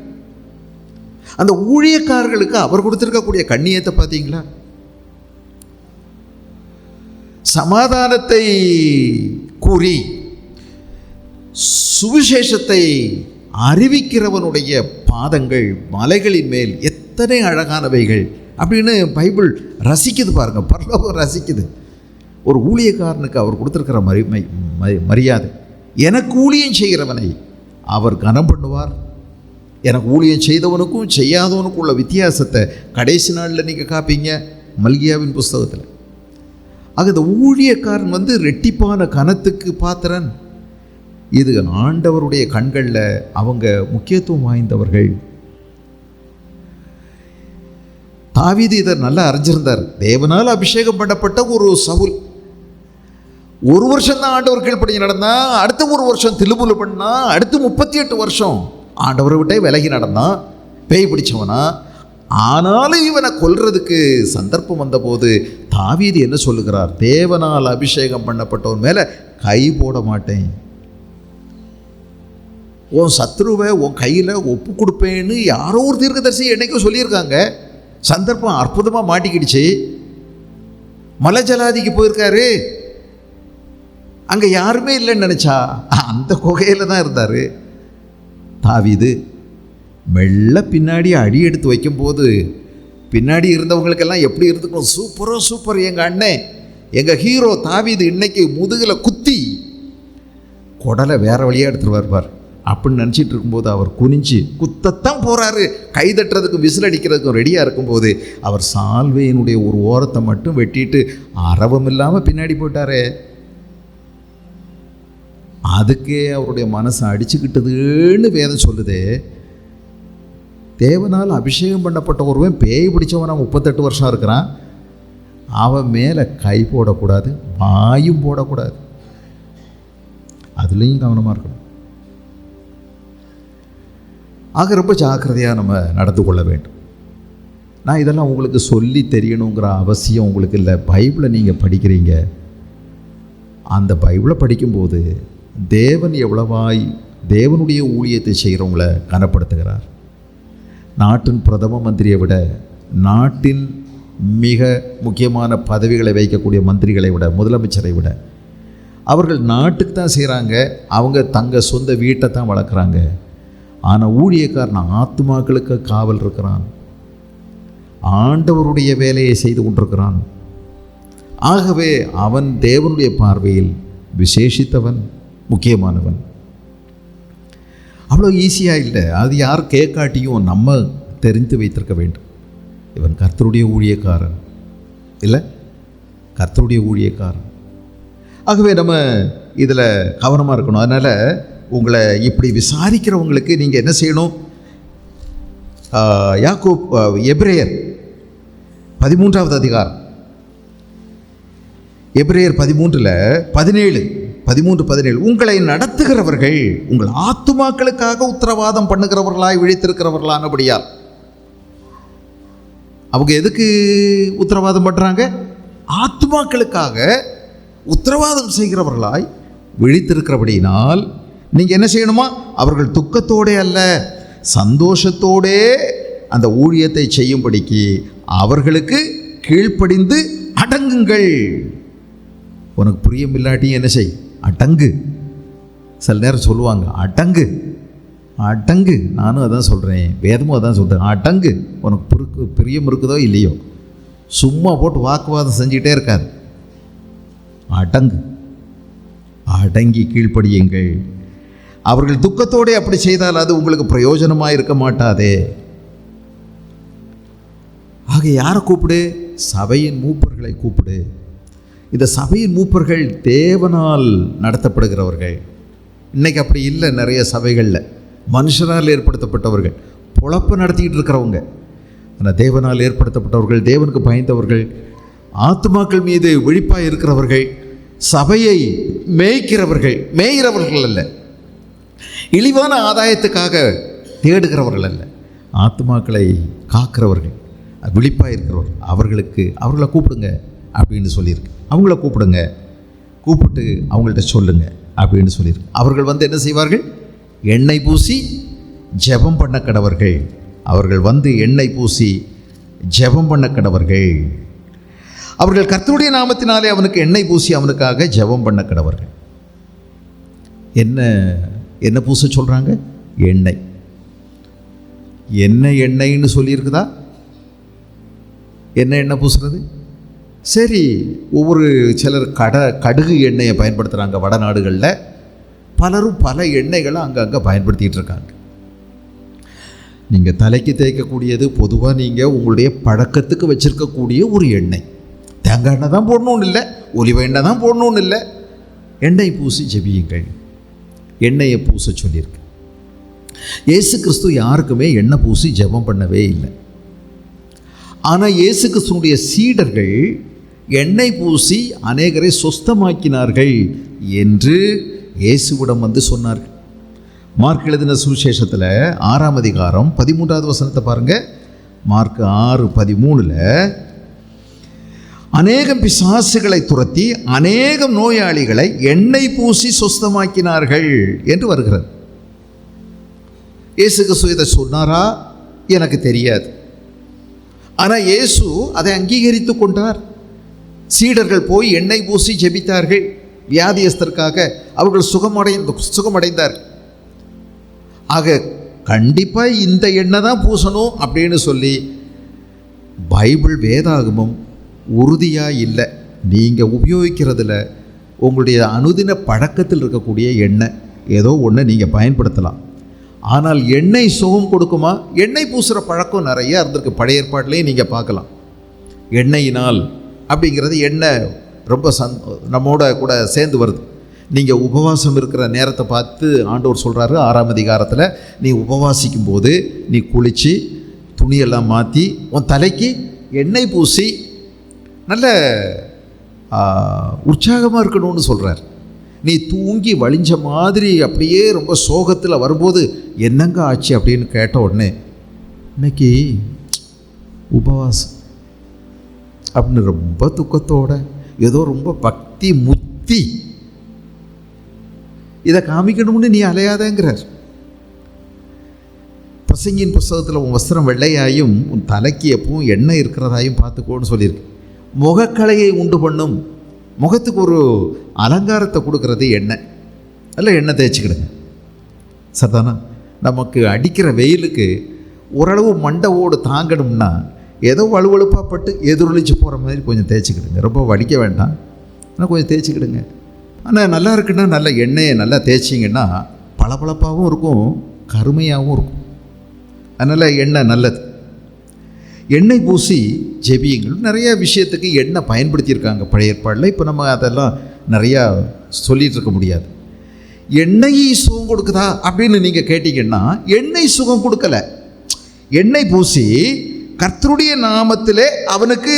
Speaker 1: அந்த ஊழியக்காரர்களுக்கு அவர் கொடுத்திருக்கக்கூடிய கண்ணியத்தை பார்த்தீங்களா? சமாதானத்தை கூறி சுவிசேஷத்தை அறிவிக்கிறவனுடைய பாதங்கள் மலைகளின் மேல் எத்தனை அழகானவைகள் அப்படின்னு பைபிள் ரசிக்குது பாருங்க. பரலோகம் ரசிக்குது. ஒரு ஊழியக்காரனுக்கு அவர் கொடுத்திருக்கிற மரியாதை. எனக்கு ஊழியம் செய்கிறவனை அவர் கனம் பண்ணுவார். எனக்கு ஊழியம் செய்தவனுக்கும் செய்யாதவனுக்கும் உள்ள வித்தியாசத்தை கடைசி நாளில் நீங்கள் காப்பீங்க மல்கியாவின் புஸ்தகத்தில். ஆக இந்த ஊழியக்காரன் ரெட்டிப்பான கனத்துக்கு பாத்திரன். இது ஆண்டவருடைய கண்களில் அவங்க முக்கியத்துவம் வாய்ந்தவர்கள். தாவீது இதை நல்லா அறிஞ்சிருந்தார். தேவனால் அபிஷேகம் பண்ணப்பட்ட ஒரு சவுல் 1 வருஷம் தான் ஆண்டவர் கீழ்ப்படிஞ்சு நடந்தா, அடுத்த 1 வருஷம் திலுபுலு பண்ணா, அடுத்து 38 வருஷம் ஆண்டவரை விட்டே விலகி நடந்தான், பேய் பிடிச்சவனா. ஆனாலும் இவனை கொல்றதுக்கு சந்தர்ப்பம் வந்தபோது தாவீது என்ன சொல்லுகிறார்? தேவனால் அபிஷேகம் பண்ணப்பட்டவன் மேலே கை போட மாட்டேன், உன் சத்ருவை உன் கையில் ஒப்பு கொடுப்பேன்னு யாரோ ஒரு தீர்க்கதரிசி என்னைக்கும் சொல்லியிருக்காங்க. சந்தர்ப்பம் அற்புதமாக மாட்டிக்கிடுச்சு. மலை ஜலாதிக்கு போயிருக்காரு, அங்கே யாருமே இல்லைன்னு நினச்சா அந்த குகையில் தான் இருந்தார். தாவீது மெல்ல பின்னாடி அடி எடுத்து வைக்கும்போது பின்னாடி இருந்தவங்களுக்கெல்லாம் எப்படி இருந்துக்கணும்? சூப்பர் எங்கள் அண்ணன், எங்கள் ஹீரோ தாவீது இன்னைக்கு முதுகில் குத்தி குடலை வேற வழியாக எடுத்துகிட்டு வருவார் அப்படின்னு நினச்சிட்டு இருக்கும்போது அவர் குனிஞ்சு குத்தத்தான் போகிறாரு. கைதட்டுறதுக்கும் விசில் அடிக்கிறதுக்கும் ரெடியாக இருக்கும்போது அவர் சால்வையினுடைய ஒரு ஓரத்தை மட்டும் வெட்டிட்டு அரவம் இல்லாமல் பின்னாடி போயிட்டாரே. அதுக்கே அவருடைய மனசை அடிச்சுக்கிட்டதுன்னு வேதம் சொல்லுது. தேவனால் அபிஷேகம் பண்ணப்பட்ட ஒருவன் பேய் பிடிச்சவன் 38 வருஷம் இருக்கிறான், அவன் மேலே கை போடக்கூடாது, வாயும் போடக்கூடாது. அதுலேயும் கவனமாக இருக்கணும். ஆக ரொம்ப ஜாக்கிரதையாக நம்ம நடந்து கொள்ள வேண்டும். நான் இதெல்லாம் உங்களுக்கு சொல்லி தெரியணுங்கிற அவசியம் உங்களுக்கு இல்லை. பைபிளை நீங்கள் படிக்கிறீங்க, அந்த பைபிளை படிக்கும்போது தேவன் எவ்வளவாய் தேவனுடைய ஊழியத்தை செய்கிறவங்கள கனப்படுத்துகிறார். நாட்டின் பிரதம மந்திரியை விட, நாட்டின் மிக முக்கியமான பதவிகளை வைக்கக்கூடிய மந்திரிகளை விட, முதலமைச்சரை விட அவர்கள் நாட்டுக்கு தான் செய்கிறாங்க. அவங்க தங்க சொந்த வீட்டை தான் வளர்க்குறாங்க. ஆனால் ஊழியக்காரன் ஆத்துமாக்களுக்கு காவல் இருக்கிறான், ஆண்டவருடைய வேலையை செய்து கொண்டிருக்கிறான். ஆகவே அவன் தேவனுடைய பார்வையில் விசேஷித்தவன், முக்கியமானவன். அவ்வளோ ஈஸியாக இல்லை. அது யார் கேட்காட்டியும் நம்ம தெரிந்து வைத்திருக்க வேண்டும். இவன் கர்த்தருடைய ஊழியக்காரன் இல்லை, கர்த்தருடைய ஊழியக்காரன். ஆகவே நம்ம இதில் கவனமாக இருக்கணும். அதனால் உங்களை இப்படி விசாரிக்கிறவங்களுக்கு நீங்கள் என்ன செய்யணும்? எபிரேயர் 13ஆவது அதிகாரம், எபிரேயர் 13:17 உங்களை நடத்துகிறவர்கள் உங்கள் ஆத்துமாக்களுக்காக உத்தரவாதம் பண்ணுகிறவர்களாய் விழித்திருக்கிறவர்களானபடியால். அவங்க எதுக்கு உத்தரவாதம் பண்ணுறாங்க? ஆத்துமாக்களுக்காக உத்தரவாதம் செய்கிறவர்களாய் விழித்திருக்கிறபடியினால் நீங்கள் என்ன செய்யணுமா? அவர்கள் துக்கத்தோடே அல்ல, சந்தோஷத்தோடே அந்த ஊழியத்தை செய்யும்படிக்கு அவர்களுக்கு கீழ்ப்படிந்து அடங்குங்கள். உனக்கு பிரியம் இல்லாட்டியும் என்ன செய், அடங்கு. சில நேரம் சொல்லுவாங்க அடங்கு அடங்கு. நானும் அதான் சொல்கிறேன், வேதமும் அதான் சொல்கிறேன், அடங்கு. உனக்கு பிரியம் இருக்குதோ இல்லையோ, சும்மா போட்டு வாக்குவாதம் செஞ்சுக்கிட்டே இருக்காது. அடங்கு, அடங்கி கீழ்ப்படியுங்கள். அவர்கள் துக்கத்தோடு அப்படி செய்தால் அது உங்களுக்கு பிரயோஜனமாக இருக்க மாட்டாதே. ஆக யாரை கூப்பிடு? சபையின் மூப்பர்களை கூப்பிடு. இந்த சபையின் மூப்பர்கள் தேவனால் நடத்தப்படுகிறவர்கள். இன்றைக்கி அப்படி இல்லை. நிறைய சபைகளில் மனுஷனால் ஏற்படுத்தப்பட்டவர்கள், பொழப்பு நடத்திக்கிட்டு இருக்கிறவங்க. ஆனால் தேவனால் ஏற்படுத்தப்பட்டவர்கள், தேவனுக்கு பயந்தவர்கள், ஆத்துமாக்கள் மீது விழிப்பாக இருக்கிறவர்கள், சபையை மேய்கிறவர்கள் அல்ல, இழிவான ஆதாயத்துக்காக தேடுகிறவர்கள் அல்ல, ஆத்துமாக்களை காக்கிறவர்கள், விழிப்பாக இருக்கிறவர்கள். அவர்களை கூப்பிடுங்க அப்படின்னு சொல்லியிருக்கு. அவங்கள கூப்பிடுங்க, கூப்பிட்டு அவங்கள்ட்ட சொல்லுங்க அப்படின்னு சொல்லியிருக்கு. அவர்கள் வந்து என்ன செய்வார்கள்? எண்ணெய் பூசி ஜெபம் பண்ண கடவர்கள். அவர்கள் வந்து எண்ணெய் பூசி ஜெபம் பண்ண கடவர்கள். அவர்கள் கர்த்தருடைய நாமத்தினாலே அவனுக்கு எண்ணெய் பூசி அவனுக்காக ஜெபம் பண்ண கடவர்கள். என்ன பூச சொல்கிறாங்க? எண்ணெய். எண்ணெய்ன்னு சொல்லியிருக்குதா? என்ன பூசுறது? சரி, ஒவ்வொரு சிலர் கடுகு எண்ணெயை பயன்படுத்துகிறாங்க. வடநாடுகளில் பலரும் பல எண்ணெய்களை அங்கங்கே பயன்படுத்திகிட்டு இருக்காங்க. நீங்கள் தலைக்கு தேய்க்கக்கூடியது பொதுவாக நீங்கள் உங்களுடைய பழக்கத்துக்கு வச்சுருக்கக்கூடிய ஒரு எண்ணெய். தேங்காய் எண்ணெய் தான் போடணும்னு இல்லை, ஒலிவ எண்ணெய் தான் போடணும்னு இல்லை. எண்ணெய் பூசி ஜெபியுங்கள். எண்ணெயை பூச சொல்லியிருக்கு. இயேசு கிறிஸ்து யாருக்குமே எண்ணெய் பூசி ஜெபம் பண்ணவே இல்லை. ஆனால் இயேசு கிறிஸ்துனுடைய சீடர்கள் எண்ணெய் பூசி அநேகரை சொஸ்தமாக்கினார்கள் என்று இயேசுவிடம் வந்து சொன்னார்கள். மார்க் எழுதின சுவிசேஷத்தில் 6ஆம் அதிகாரம் 13வது வசனத்தை பாருங்கள். மார்க் 6:13 அநேகம் பிசாசுகளை துரத்தி அநேகம் நோயாளிகளை எண்ணெய் பூசி சொஸ்தமாக்கினார்கள் என்று வருகிறது. இயேசு கிறிஸ்து இதை சொன்னாரா? எனக்கு தெரியாது. ஆனால் இயேசு அதை அங்கீகரித்து கொண்டார். சீடர்கள் போய் எண்ணெய் பூசி ஜெபித்தார்கள் வியாதியஸ்தருக்காக. அவர்கள் சுகமடைந்தார். ஆக கண்டிப்பாக இந்த எண்ணெய் தான் பூசணும் அப்படின்னு சொல்லி பைபிள் வேதாகமம் உறுதியாக இல்லை. நீங்கள் உபயோகிக்கிறதுல உங்களுடைய அனுதின பழக்கத்தில் இருக்கக்கூடிய எண்ணெய் ஏதோ ஒன்று நீங்கள் பயன்படுத்தலாம். ஆனால் எண்ணெய் சுகம் கொடுக்குமா? எண்ணெய் பூசுகிற பழக்கம் நிறையா இருந்திருக்கு. பழைய ஏற்பாட்டிலையும் நீங்கள் பார்க்கலாம். எண்ணெயினால் அப்படிங்கிறது எண்ணெய் ரொம்ப நம்மோட கூட சேர்ந்து வருது. நீங்கள் உபவாசம் இருக்கிற நேரத்தை பார்த்து ஆண்டவர் சொல்கிறாரு 6ஆம் அதிகாரத்தில், நீ உபவாசிக்கும் போது நீ குளித்து துணியெல்லாம் மாற்றி உன் தலைக்கு எண்ணெய் பூசி நல்ல உற்சாகமாக இருக்கணும்னு சொல்கிறார். நீ தூங்கி வழிஞ்ச மாதிரி அப்படியே ரொம்ப சோகத்தில் வரும்போது என்னங்க ஆச்சு அப்படின்னு கேட்ட உடனே இன்னைக்கு உபவாசம் அப்படின்னு ரொம்ப துக்கத்தோட ஏதோ ரொம்ப பக்தி முத்தி இதை காமிக்கணும்னு நீ அலையாதேங்கிறார். பிரசங்கியின் புஸ்தகத்தில் உன் வஸ்திரம் வெள்ளையாயும் உன் தலைக்கு எப்பவும் எண்ணெய் இருக்கிறதாயும் பார்த்துக்கோன்னு சொல்லியிருக்கு. முகக்கலையை உண்டு பண்ணும், முகத்துக்கு ஒரு அலங்காரத்தை கொடுக்கறது எண்ணெய். அல்ல எண்ணெய் தேய்ச்சிக்கிடுங்க. சரிதானா? நமக்கு அடிக்கிற வெயிலுக்கு ஓரளவு மண்டை ஓடு தாங்கணும்னா ஏதோ வலுவழுப்பாக பட்டு எதிரொலிச்சு போகிற மாதிரி கொஞ்சம் தேய்ச்சிக்கிடுங்க. ரொம்ப வடிக்க வேண்டாம், ஆனால் கொஞ்சம் தேய்ச்சிக்கிடுங்க. ஆனால் நல்லா இருக்குன்னா நல்ல எண்ணெயை நல்லா தேய்ச்சிங்கன்னா பளபளப்பாகவும் இருக்கும், கருமையாகவும் இருக்கும். அதனால் எண்ணெய் நல்லது. எண்ணெய் பூசி ஜெபியுங்கள். நிறைய விஷயத்துக்கு எண்ணெய் பயன்படுத்தியிருக்காங்க பழைய ஏற்பாடில். இப்போ நம்ம அதெல்லாம் நிறையா சொல்லிகிட்டு இருக்க முடியாது. எண்ணெய் சுகம் கொடுக்குதா அப்படின்னு நீங்கள் கேட்டிங்கன்னா எண்ணெய் சுகம் கொடுக்கலை. எண்ணெய் பூசி கர்த்தருடைய நாமத்திலே அவனுக்கு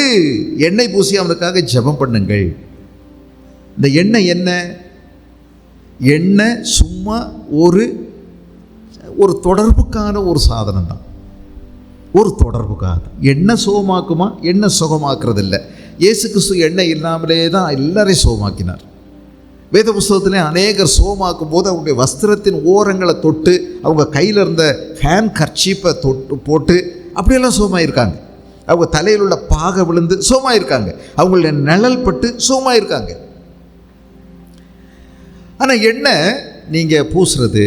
Speaker 1: எண்ணெய் பூசி அவனுக்காக ஜெபம் பண்ணுங்கள். இந்த எண்ணெய் எண்ணெய் சும்மா ஒரு தொடர்புக்கான ஒரு சாதனம் தான். ஒரு தொடர்புக்காக. எண்ணெய் சுகமாக்குமா? எண்ணெய் சுகமாக்குறது இல்லை. இயேசு கிறிஸ்து எண்ணெய் இல்லாமலே தான் எல்லாரையும் சுகமாக்கினார். வேத புஸ்தகத்திலே அநேகர் சுகமாக்கும் போது அவங்களுடைய வஸ்திரத்தின் ஓரங்களை தொட்டு அவங்க கையில் இருந்த ஹேண்ட் கர்ச்சீப்பை தொட்டு போட்டு அப்படியெல்லாம் சுகமாயிருக்காங்க. அவங்க தலையில் உள்ள பாகை விழுந்து சுகமாயிருக்காங்க. அவங்களுடைய நிழல் பட்டு சுகமாயிருக்காங்க. ஆனால் எண்ணெய் நீங்கள் பூசுறது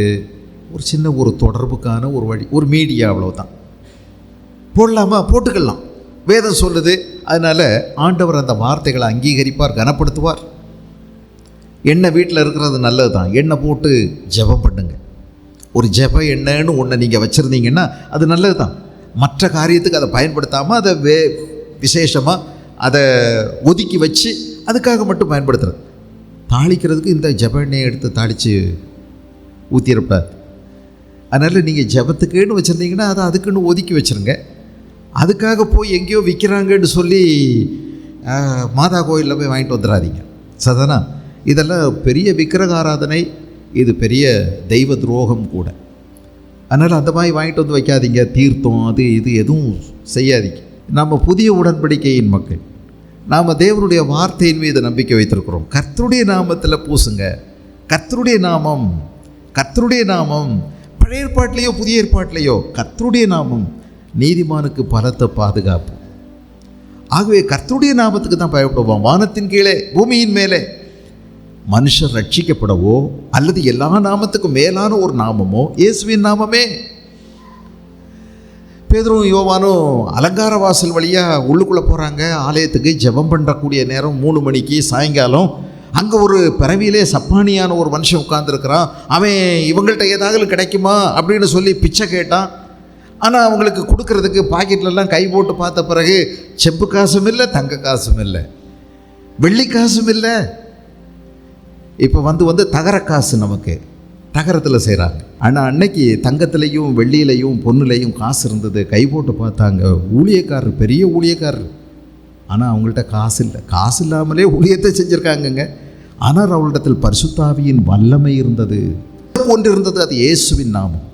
Speaker 1: ஒரு சின்ன ஒரு தொடர்புக்கான ஒரு வழி, ஒரு மீடியா, அவ்வளோதான். போடலாமா? போட்டுக்கலாம். வேதம் சொல்லுது. அதனால் ஆண்டவர் அந்த வார்த்தைகளை அங்கீகரிப்பார், கனப்படுத்துவார். எண்ணெய் வீட்டில் இருக்கிறது நல்லது தான். எண்ணெய் போட்டு ஜெபம் பண்ணுங்க. ஒரு ஜெப எண்ணெய்னு ஒன்று நீங்கள் வச்சுருந்தீங்கன்னா அது நல்லது தான். மற்ற காரியத்துக்கு அதை பயன்படுத்தாமல் அதை விசேஷமாக அதை ஒதுக்கி வச்சு அதுக்காக மட்டும் பயன்படுத்துறது. தாளிக்கிறதுக்கு இந்த ஜெப எண்ணெயை எடுத்து தாளித்து ஊற்றிடக்கூடாது. அதனால் நீங்கள் ஜெபத்துக்குன்னு வச்சுருந்தீங்கன்னா அதை அதுக்குன்னு ஒதுக்கி வச்சுருங்க. அதுக்காக போய் எங்கேயோ விற்கிறாங்கன்னு சொல்லி மாதா கோயிலில் போய் வாங்கிட்டு வந்துடாதீங்க. சதானா, இதெல்லாம் பெரிய விக்கிரக ஆராதனை, இது பெரிய தெய்வ துரோகம் கூட. அதனால் அந்த மாதிரி வாங்கிட்டு வந்து வைக்காதீங்க. தீர்த்தம் அது இது எதுவும் செய்யாதீங்க. நம்ம புதிய உடன்படிக்கையின் மக்கள், நாம் தேவனுடைய வார்த்தையின் மீது நம்பிக்கை வைத்திருக்கிறோம். கர்த்தருடைய நாமத்தில் பூசுங்க. கர்த்தருடைய நாமம், கர்த்தருடைய நாமம், பழைய ஏற்பாட்டிலையோ புதிய ஏற்பாட்டிலையோ கர்த்தருடைய நாமம் நீதிமானுக்கு பலத்த பாதுகாப்பு. ஆகவே கர்த்தருடைய நாமத்துக்கு தான் பயப்படுவோம். வானத்தின் கீழே பூமியின் மேலே மனுஷர் ரட்சிக்கப்படவோ அல்லது எல்லா நாமத்துக்கும் மேலான ஒரு நாமமோ இயேசுவின் நாமமே. பேதுருவும் யோவானும் அலங்கார வாசல் வழியாக உள்ளுக்குள்ளே போகிறாங்க. ஆலயத்துக்கு ஜெபம் பண்ணக்கூடிய நேரம் 3 மணிக்கு சாயங்காலம். அங்கே ஒரு பிறவியிலே சப்பானியான ஒரு மனுஷன் உட்கார்ந்துருக்கிறான். அவன் இவங்கள்ட்ட ஏதாவது கிடைக்குமா அப்படின்னு சொல்லி பிச்சை கேட்டான். ஆனால் அவங்களுக்கு கொடுக்கறதுக்கு பாக்கெட்லலாம் கை போட்டு பார்த்த பிறகு செப்பு காசும் இல்லை, தங்க காசும் இல்லை, வெள்ளி காசும் இல்லை. இப்போ வந்து தகர காசு நமக்கு தகரத்தில் செய்கிறாங்க. ஆனால் அன்னைக்கு தங்கத்திலையும் வெள்ளியிலையும் பொண்ணுலையும் காசு இருந்தது. கை போட்டு பார்த்தாங்க. ஊழியக்காரர், பெரிய ஊழியக்காரர். ஆனால் அவங்கள்ட்ட காசு இல்லை. காசு இல்லாமலே ஊழியத்தை செஞ்சுருக்காங்கங்க. ஆனால் அவளிடத்தில் பரிசுத்தாவியின் வல்லமை இருந்தது. ஒன்று இருந்தது, அது இயேசுவின் நாமம்.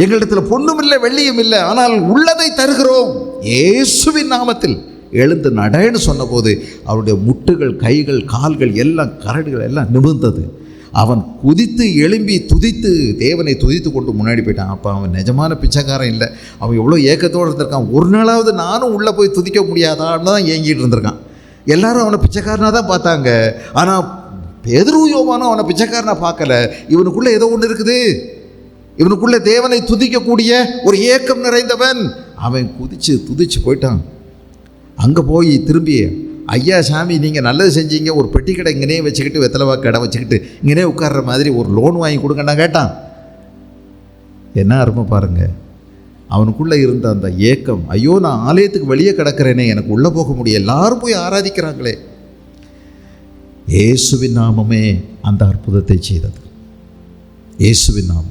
Speaker 1: எங்களிடத்தில் பொண்ணும் இல்லை, வெள்ளியும் இல்லை, ஆனால் உள்ளதை தருகிறோம். இயேசுவின் நாமத்தில் எழுந்து நடன்னு சொன்னபோது அவருடைய முட்டுகள், கைகள், கால்கள் எல்லாம், கரடுகள் எல்லாம் நிமிர்ந்தது. அவன் குதித்து எழும்பி துதித்து தேவனை துதித்து கொண்டு முன்னாடி போயிட்டான். அப்போ அவன் நிஜமான பிச்சைக்காரன் இல்லை. அவன் எவ்வளோ ஏக்கத்தோடு இருந்திருக்கான். ஒரு நாளாவது நானும் உள்ளே போய் துதிக்க முடியாதான்னு தான் ஏங்கிட்டு இருந்திருக்கான். எல்லாரும் அவனை பிச்சைக்காரனாக தான் பார்த்தாங்க. ஆனால் பேதுருவும் யோவானும் அவனை பிச்சைக்காரனாக பார்க்கல. இவனுக்குள்ளே ஏதோ ஒன்று இருக்குது. இவனுக்குள்ளே தேவனை துதிக்கக்கூடிய ஒரு ஏக்கம் நிறைந்தவன். அவன் துதிச்சு போயிட்டான். அங்கே போய் திரும்பி, ஐயா சாமி நீங்கள் நல்லது செஞ்சீங்க, ஒரு பெட்டி கடை இங்கனே வச்சுக்கிட்டு, வெத்தலைவா கடை வச்சுக்கிட்டு இங்கனே உட்கார்ற மாதிரி ஒரு லோன் வாங்கி கொடுங்கண்ணா கேட்டான். என்ன அருமை பாருங்கள். அவனுக்குள்ளே இருந்த அந்த ஏக்கம், ஐயோ நான் ஆலயத்துக்கு வெளியே கிடக்கிறேனே, எனக்கு உள்ளே போக முடியும், எல்லாரும் போய் ஆராதிக்கிறாங்களே. இயேசுவின் நாமமே அந்த அற்புதத்தை செய்தது. இயேசுவின் நாமம்.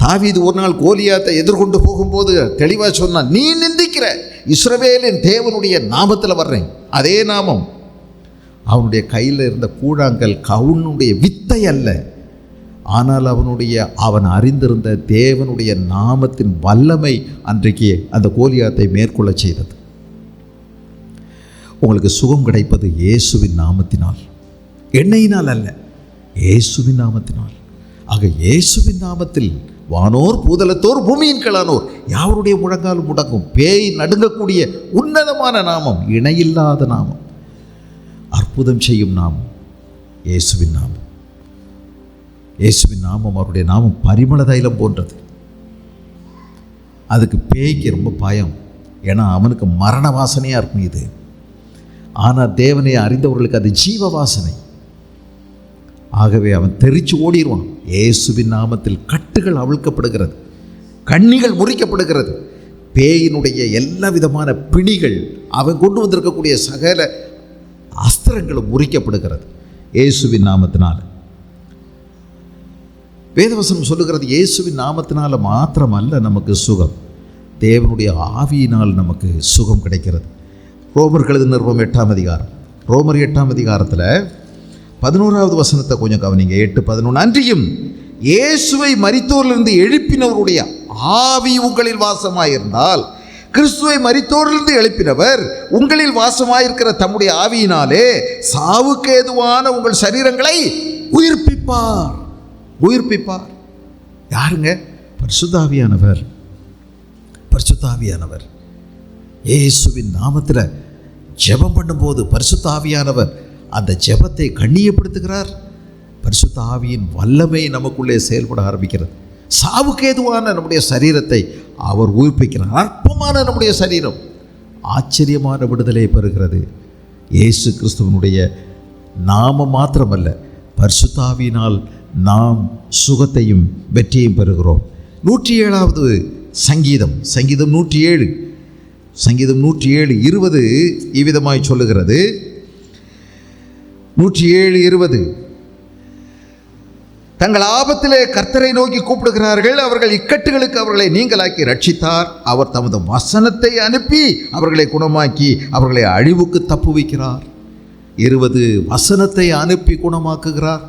Speaker 1: தாவீது ஒரு நாள் கோலியாத்தை எதிர்கொண்டு போகும்போது தெளிவாக சொன்னான், நீ நிந்திக்கிற இஸ்ரவேலின் தேவனுடைய நாமத்தில் வர்றேன். அதே நாமம். அவனுடைய கையில் இருந்த கூழாங்கல் கவுனுடைய வித்தை அல்ல, ஆனால் அவன் அறிந்திருந்த தேவனுடைய நாமத்தின் வல்லமை அன்றைக்கு அந்த கோலியாத்தை மேற்கொள்ள செய்தது. உங்களுக்கு சுகம் கிடைப்பது இயேசுவின் நாமத்தினால், எண்ணெயினால் அல்ல, இயேசுவின் நாமத்தினால். ஆக இயேசுவின் நாமத்தில் வானோர் பூதலத்தோர் பூமியின் கீழானோர் யாருடைய முழங்காலும் முடங்கும். பேய் நடுங்கக்கூடிய உன்னதமான நாமம், இணையில்லாத நாமம், அற்புதம் செய்யும் நாமம் இயேசுவின் நாமம். இயேசுவின் நாமம், அவருடைய நாமம் பரிமள தைலம் போன்றது. அதுக்கு பேய்க்கு ரொம்ப பயம். ஏன்னா அவனுக்கு மரண வாசனையாக இருக்கும் இது. ஆனால் தேவனை அறிந்தவர்களுக்கு அது ஜீவ வாசனை. ஆகவே அவன் தெரிச்சு ஓடிடுவான். இயேசுவின் நாமத்தில் கட்டுகள் அவிழ்க்கப்படுகிறது, கண்ணிகள் முறிக்கப்படுகிறது, பேயினுடைய எல்லா விதமான பிணிகள், அவன் கொண்டு வந்திருக்கக்கூடிய சகல அஸ்திரங்களும் முறிக்கப்படுகிறது இயேசுவின் நாமத்தினால். வேதவசனம் சொல்லுகிறது, இயேசுவின் நாமத்தினால மாத்திரமல்ல நமக்கு சுகம், தேவனுடைய ஆவியினால் நமக்கு சுகம் கிடைக்கிறது. ரோமர் நிருபம் 8ஆம் அதிகாரம், ரோமர் 8ஆம் அதிகாரத்தில் 11வது வசனத்தை கொஞ்சம் கவனிங்க. 8:11. அன்றியும் இயேசுவை மரித்தோரிலிருந்து எழுப்பினவருடைய ஆவி உங்களில் வாசமாயிருந்தால், கிறிஸ்துவை மரித்தோரிலிருந்து எழுப்பினவர் உங்களில் வாசமாயிருக்கிற தம்முடைய ஆவியினாலே சாவுக்கு ஏதுவான உங்கள் சரீரங்களை உயிர்ப்பிப்பார். உயிர்ப்பிப்பார். யாருங்க? பரிசுத்தாவியானவர். பரிசுத்தாவியானவர். இயேசுவின் நாமத்தில் ஜெபம் பண்ணும்போது பரிசுத்தாவியானவர் அந்த ஜெபத்தை கண்ணியப்படுத்துகிறார். பரிசுத்த ஆவியின் வல்லமை நமக்குள்ளே செயல்பட ஆரம்பிக்கிறது. சாவுக்கு ஏதுவான நம்முடைய சரீரத்தை அவர் உயிர்ப்பிக்கிறார். அற்பமான நம்முடைய சரீரம் ஆச்சரியமான விடுதலை பெறுகிறது. இயேசு கிறிஸ்துவனுடைய நாமம் மாத்திரமல்ல, பரிசுத்த ஆவியினால் நாம் சுகத்தையும் வெற்றியையும் பெறுகிறோம். 107வது சங்கீதம் 107 20 இவ்விதமாய் சொல்லுகிறது. 107:20 தங்கள் ஆபத்திலே கர்த்தரை நோக்கி கூப்பிடுகிறார்கள். அவர்கள் இக்கட்டுகளுக்கு அவர்களை நீங்களாக்கி ரட்சித்தார். அவர் தமது வசனத்தை அனுப்பி அவர்களை குணமாக்கி அவர்களை அழிவுக்கு தப்புவிக்கிறார். 20 வசனத்தை அனுப்பி குணமாக்குகிறார்.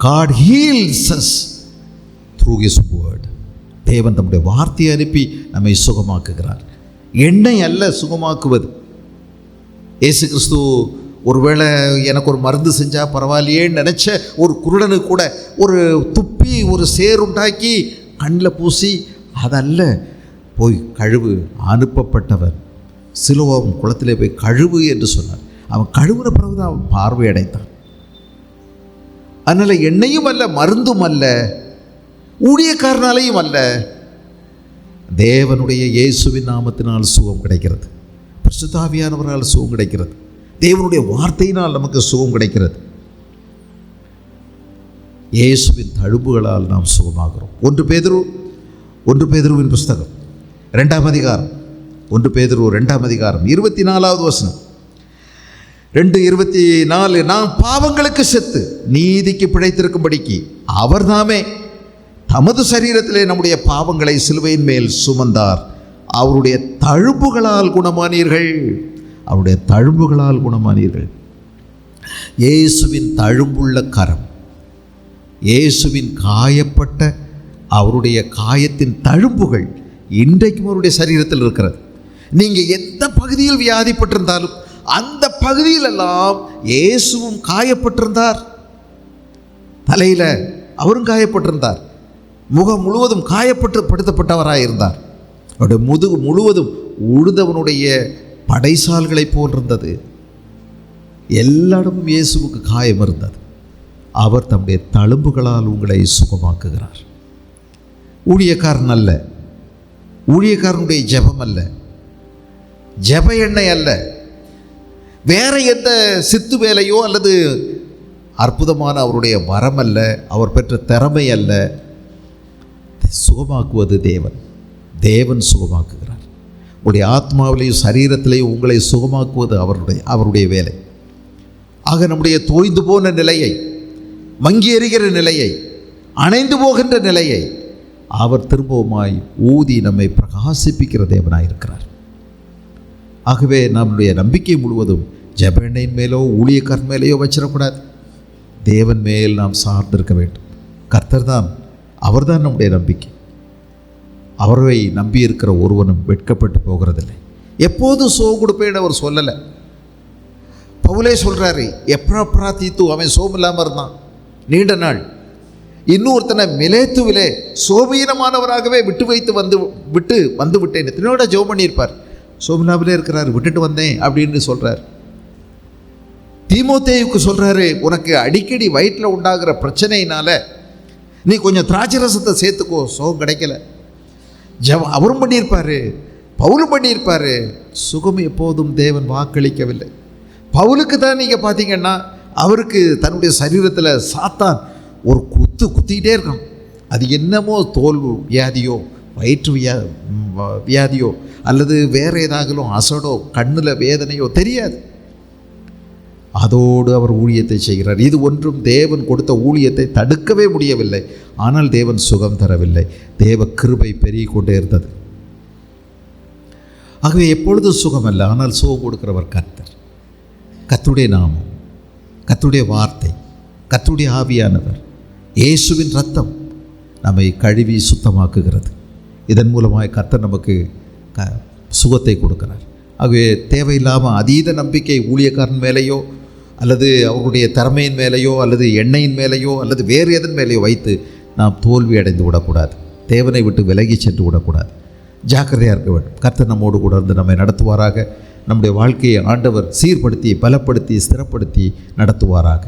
Speaker 1: God heals us through his word. தேவன் தம்முடைய வார்த்தையை அனுப்பி நம்மை சுகமாக்குகிறார். எண்ணெய் அல்ல சுகமாக்குவது. இயேசு கிறிஸ்து ஒருவேளை எனக்கு ஒரு மருந்து செஞ்சால் பரவாயில்லையேன்னு நினச்ச ஒரு குருடனு கூட ஒரு துப்பி ஒரு சேருண்டாக்கி கண்ணில் பூசி அதல்ல, போய் கழுவு, அனுப்பப்பட்டவன் சிலுவாவும் குளத்திலே போய் கழுவு என்று சொன்னார். அவன் கழுவுன பிறகுதான் அவன் பார்வை அடைந்தான். அதனால் எண்ணெயும் அல்ல, மருந்தும் அல்ல, ஊழியக்காரனாலையும் அல்ல, தேவனுடைய இயேசுவின் நாமத்தினால் சுகம் கிடைக்கிறது. பரிசுத்த ஆவியானவரால் சுகம் கிடைக்கிறது. தேவனுடைய வார்த்தையினால் நமக்கு சுகம் கிடைக்கிறது. இயேசுவின் தழும்புகளால் நாம் சுகமாகிறோம். 1 பேதுருவின் புஸ்தகம் 2ஆம் அதிகாரம் 1 பேதுரு 2ஆம் அதிகாரம் 24வது வசனம் 2:24 நாம் பாவங்களுக்கு செத்து நீதிக்கு பிழைத்திருக்கும்படிக்கு அவர் தாமே தமது சரீரத்திலே நம்முடைய பாவங்களை சிலுவையின் மேல் சுமந்தார். அவருடைய தழும்புகளால் குணமானீர்கள். அவருடைய தழும்புகளால் குணமானீர்கள். இயேசுவின் தழும்புள்ள கரம், இயேசுவின் காயப்பட்ட அவருடைய காயத்தின் தழும்புகள் இன்றைக்கும் அவருடைய சரீரத்தில் இருக்கிறது. நீங்கள் எந்த பகுதியில் வியாதிப்பட்டிருந்தாலும் அந்த பகுதியிலெல்லாம் இயேசுவும் காயப்பட்டிருந்தார். தலையில் அவரும் காயப்பட்டிருந்தார். முகம் முழுவதும் படுத்தப்பட்டவராக இருந்தார். அவருடைய முதுகு முழுவதும் உழுதவனுடைய படைசால்களை போல் இருந்தது. எல்லா இடமும் இயேசுவுக்கு காயம் இருந்தது. அவர் தம்முடைய தழும்புகளால் உங்களை சுகமாக்குகிறார். ஊழியக்காரன் அல்ல, ஊழியக்காரனுடைய ஜெபம் அல்ல, ஜெப எண்ணெய் அல்ல, வேற எந்த சித்து வேலையோ அல்லது அற்புதமான அவருடைய வரம் அல்ல, அவர் பெற்ற திறமை அல்ல. சுகமாக்குவது தேவன் சுகமாக்குகிறார். உங்களுடைய ஆத்மாவிலையும் சரீரத்திலையும் உங்களை சுகமாக்குவது அவருடைய வேலை. ஆக நம்முடைய தோய்ந்து போன நிலையை, மங்கி எறிகிற நிலையை, அணைந்து போகின்ற நிலையை அவர் திரும்பவுமாய் ஊதி நம்மை பிரகாசிப்பிக்கிற தேவனாயிருக்கிறார். ஆகவே நம்முடைய நம்பிக்கை முழுவதும் ஜெப எண்ணெயின் மேலோ ஊழியக்காரன் மேலேயோ வச்சிடக்கூடாது. தேவன் மேல் நாம் சார்ந்திருக்க வேண்டும். கர்த்தர் தான், அவர்தான் நம்முடைய நம்பிக்கை. அவரை நம்பி இருக்கிற ஒருவனும் வெட்கப்பட்டு போகிறதில்லை. எப்போதும் சோகம் கொடுப்பேன்னு அவர் சொல்லலை. பவுலே சொல்கிறாரு, எப்ராப்ரா தீத்து அவன் சோகம் இல்லாமல் இருந்தான் நீண்ட நாள். இன்னொருத்தனை மிலேத்துவிலே சோபீனமானவராகவே விட்டு விட்டேன். எத்தனையோட ஜெபம் பண்ணியிருப்பார். சோமிலாவிலே இருக்கிறார், விட்டுட்டு வந்தேன் அப்படின்னு சொல்கிறார். தீமோத்தேயுக்கு சொல்கிறாரு, உனக்கு அடிக்கடி வயிற்றில் உண்டாகிற பிரச்சனையினால நீ கொஞ்சம் திராட்சை ரசத்தை சேர்த்துக்கோ, சுகம் கிடைக்கல. அவரும் பண்ணியிருப்பார், பவுலும் பண்ணியிருப்பார். சுகம் எப்போதும் தேவன் வாக்களிக்கவில்லை. பவுலுக்கு தான் நீங்கள் பார்த்தீங்கன்னா அவருக்கு தன்னுடைய சரீரத்தில் சாத்தான் ஒரு குத்திக்கிட்டே இருக்கான். அது என்னமோ தோல் வியாதியோ வயிற்று வியாதியோ அல்லது வேறு ஏதாகலும் அசடோ கண்ணில் வேதனையோ தெரியாது. அதோடு அவர் ஊழியத்தை செய்கிறார். இது ஒன்றும் தேவன் கொடுத்த ஊழியத்தை தடுக்கவே முடியவில்லை. ஆனால் தேவன் சுகம் தரவில்லை. தேவ கிருபை பெருகி கொண்டே இருந்தது. ஆகவே எப்பொழுதும் சுகம் அல்ல, ஆனால் சுகம் கொடுக்கிறவர் கர்த்தர். கர்த்தருடைய நாமம், கர்த்தருடைய வார்த்தை, கர்த்தருடைய ஆவியானவர், இயேசுவின் இரத்தம் நம்மை கழுவி சுத்தமாக்குகிறது. இதன் மூலமாக கர்த்தர் நமக்கு சுகத்தை கொடுக்கிறார். ஆகவே தேவையில்லாமல் அதீத நம்பிக்கை ஊழியக்காரன் மேலேயோ அல்லது அவருடைய திறமையின் மேலேயோ அல்லது எண்ணெயின் மேலேயோ அல்லது வேறு எதன் மேலேயோ வைத்து நாம் தோல்வி அடைந்து விடக்கூடாது. தேவனை விட்டு விலகி சென்று விடக்கூடாது. ஜாக்கிரதையாக இருக்க வேண்டும். கர்த்தர் நம்மோடு கூட இருந்து நம்மை நடத்துவாராக. நம்முடைய வாழ்க்கையை ஆண்டவர் சீர்படுத்தி பலப்படுத்தி ஸ்திரப்படுத்தி நடத்துவாராக.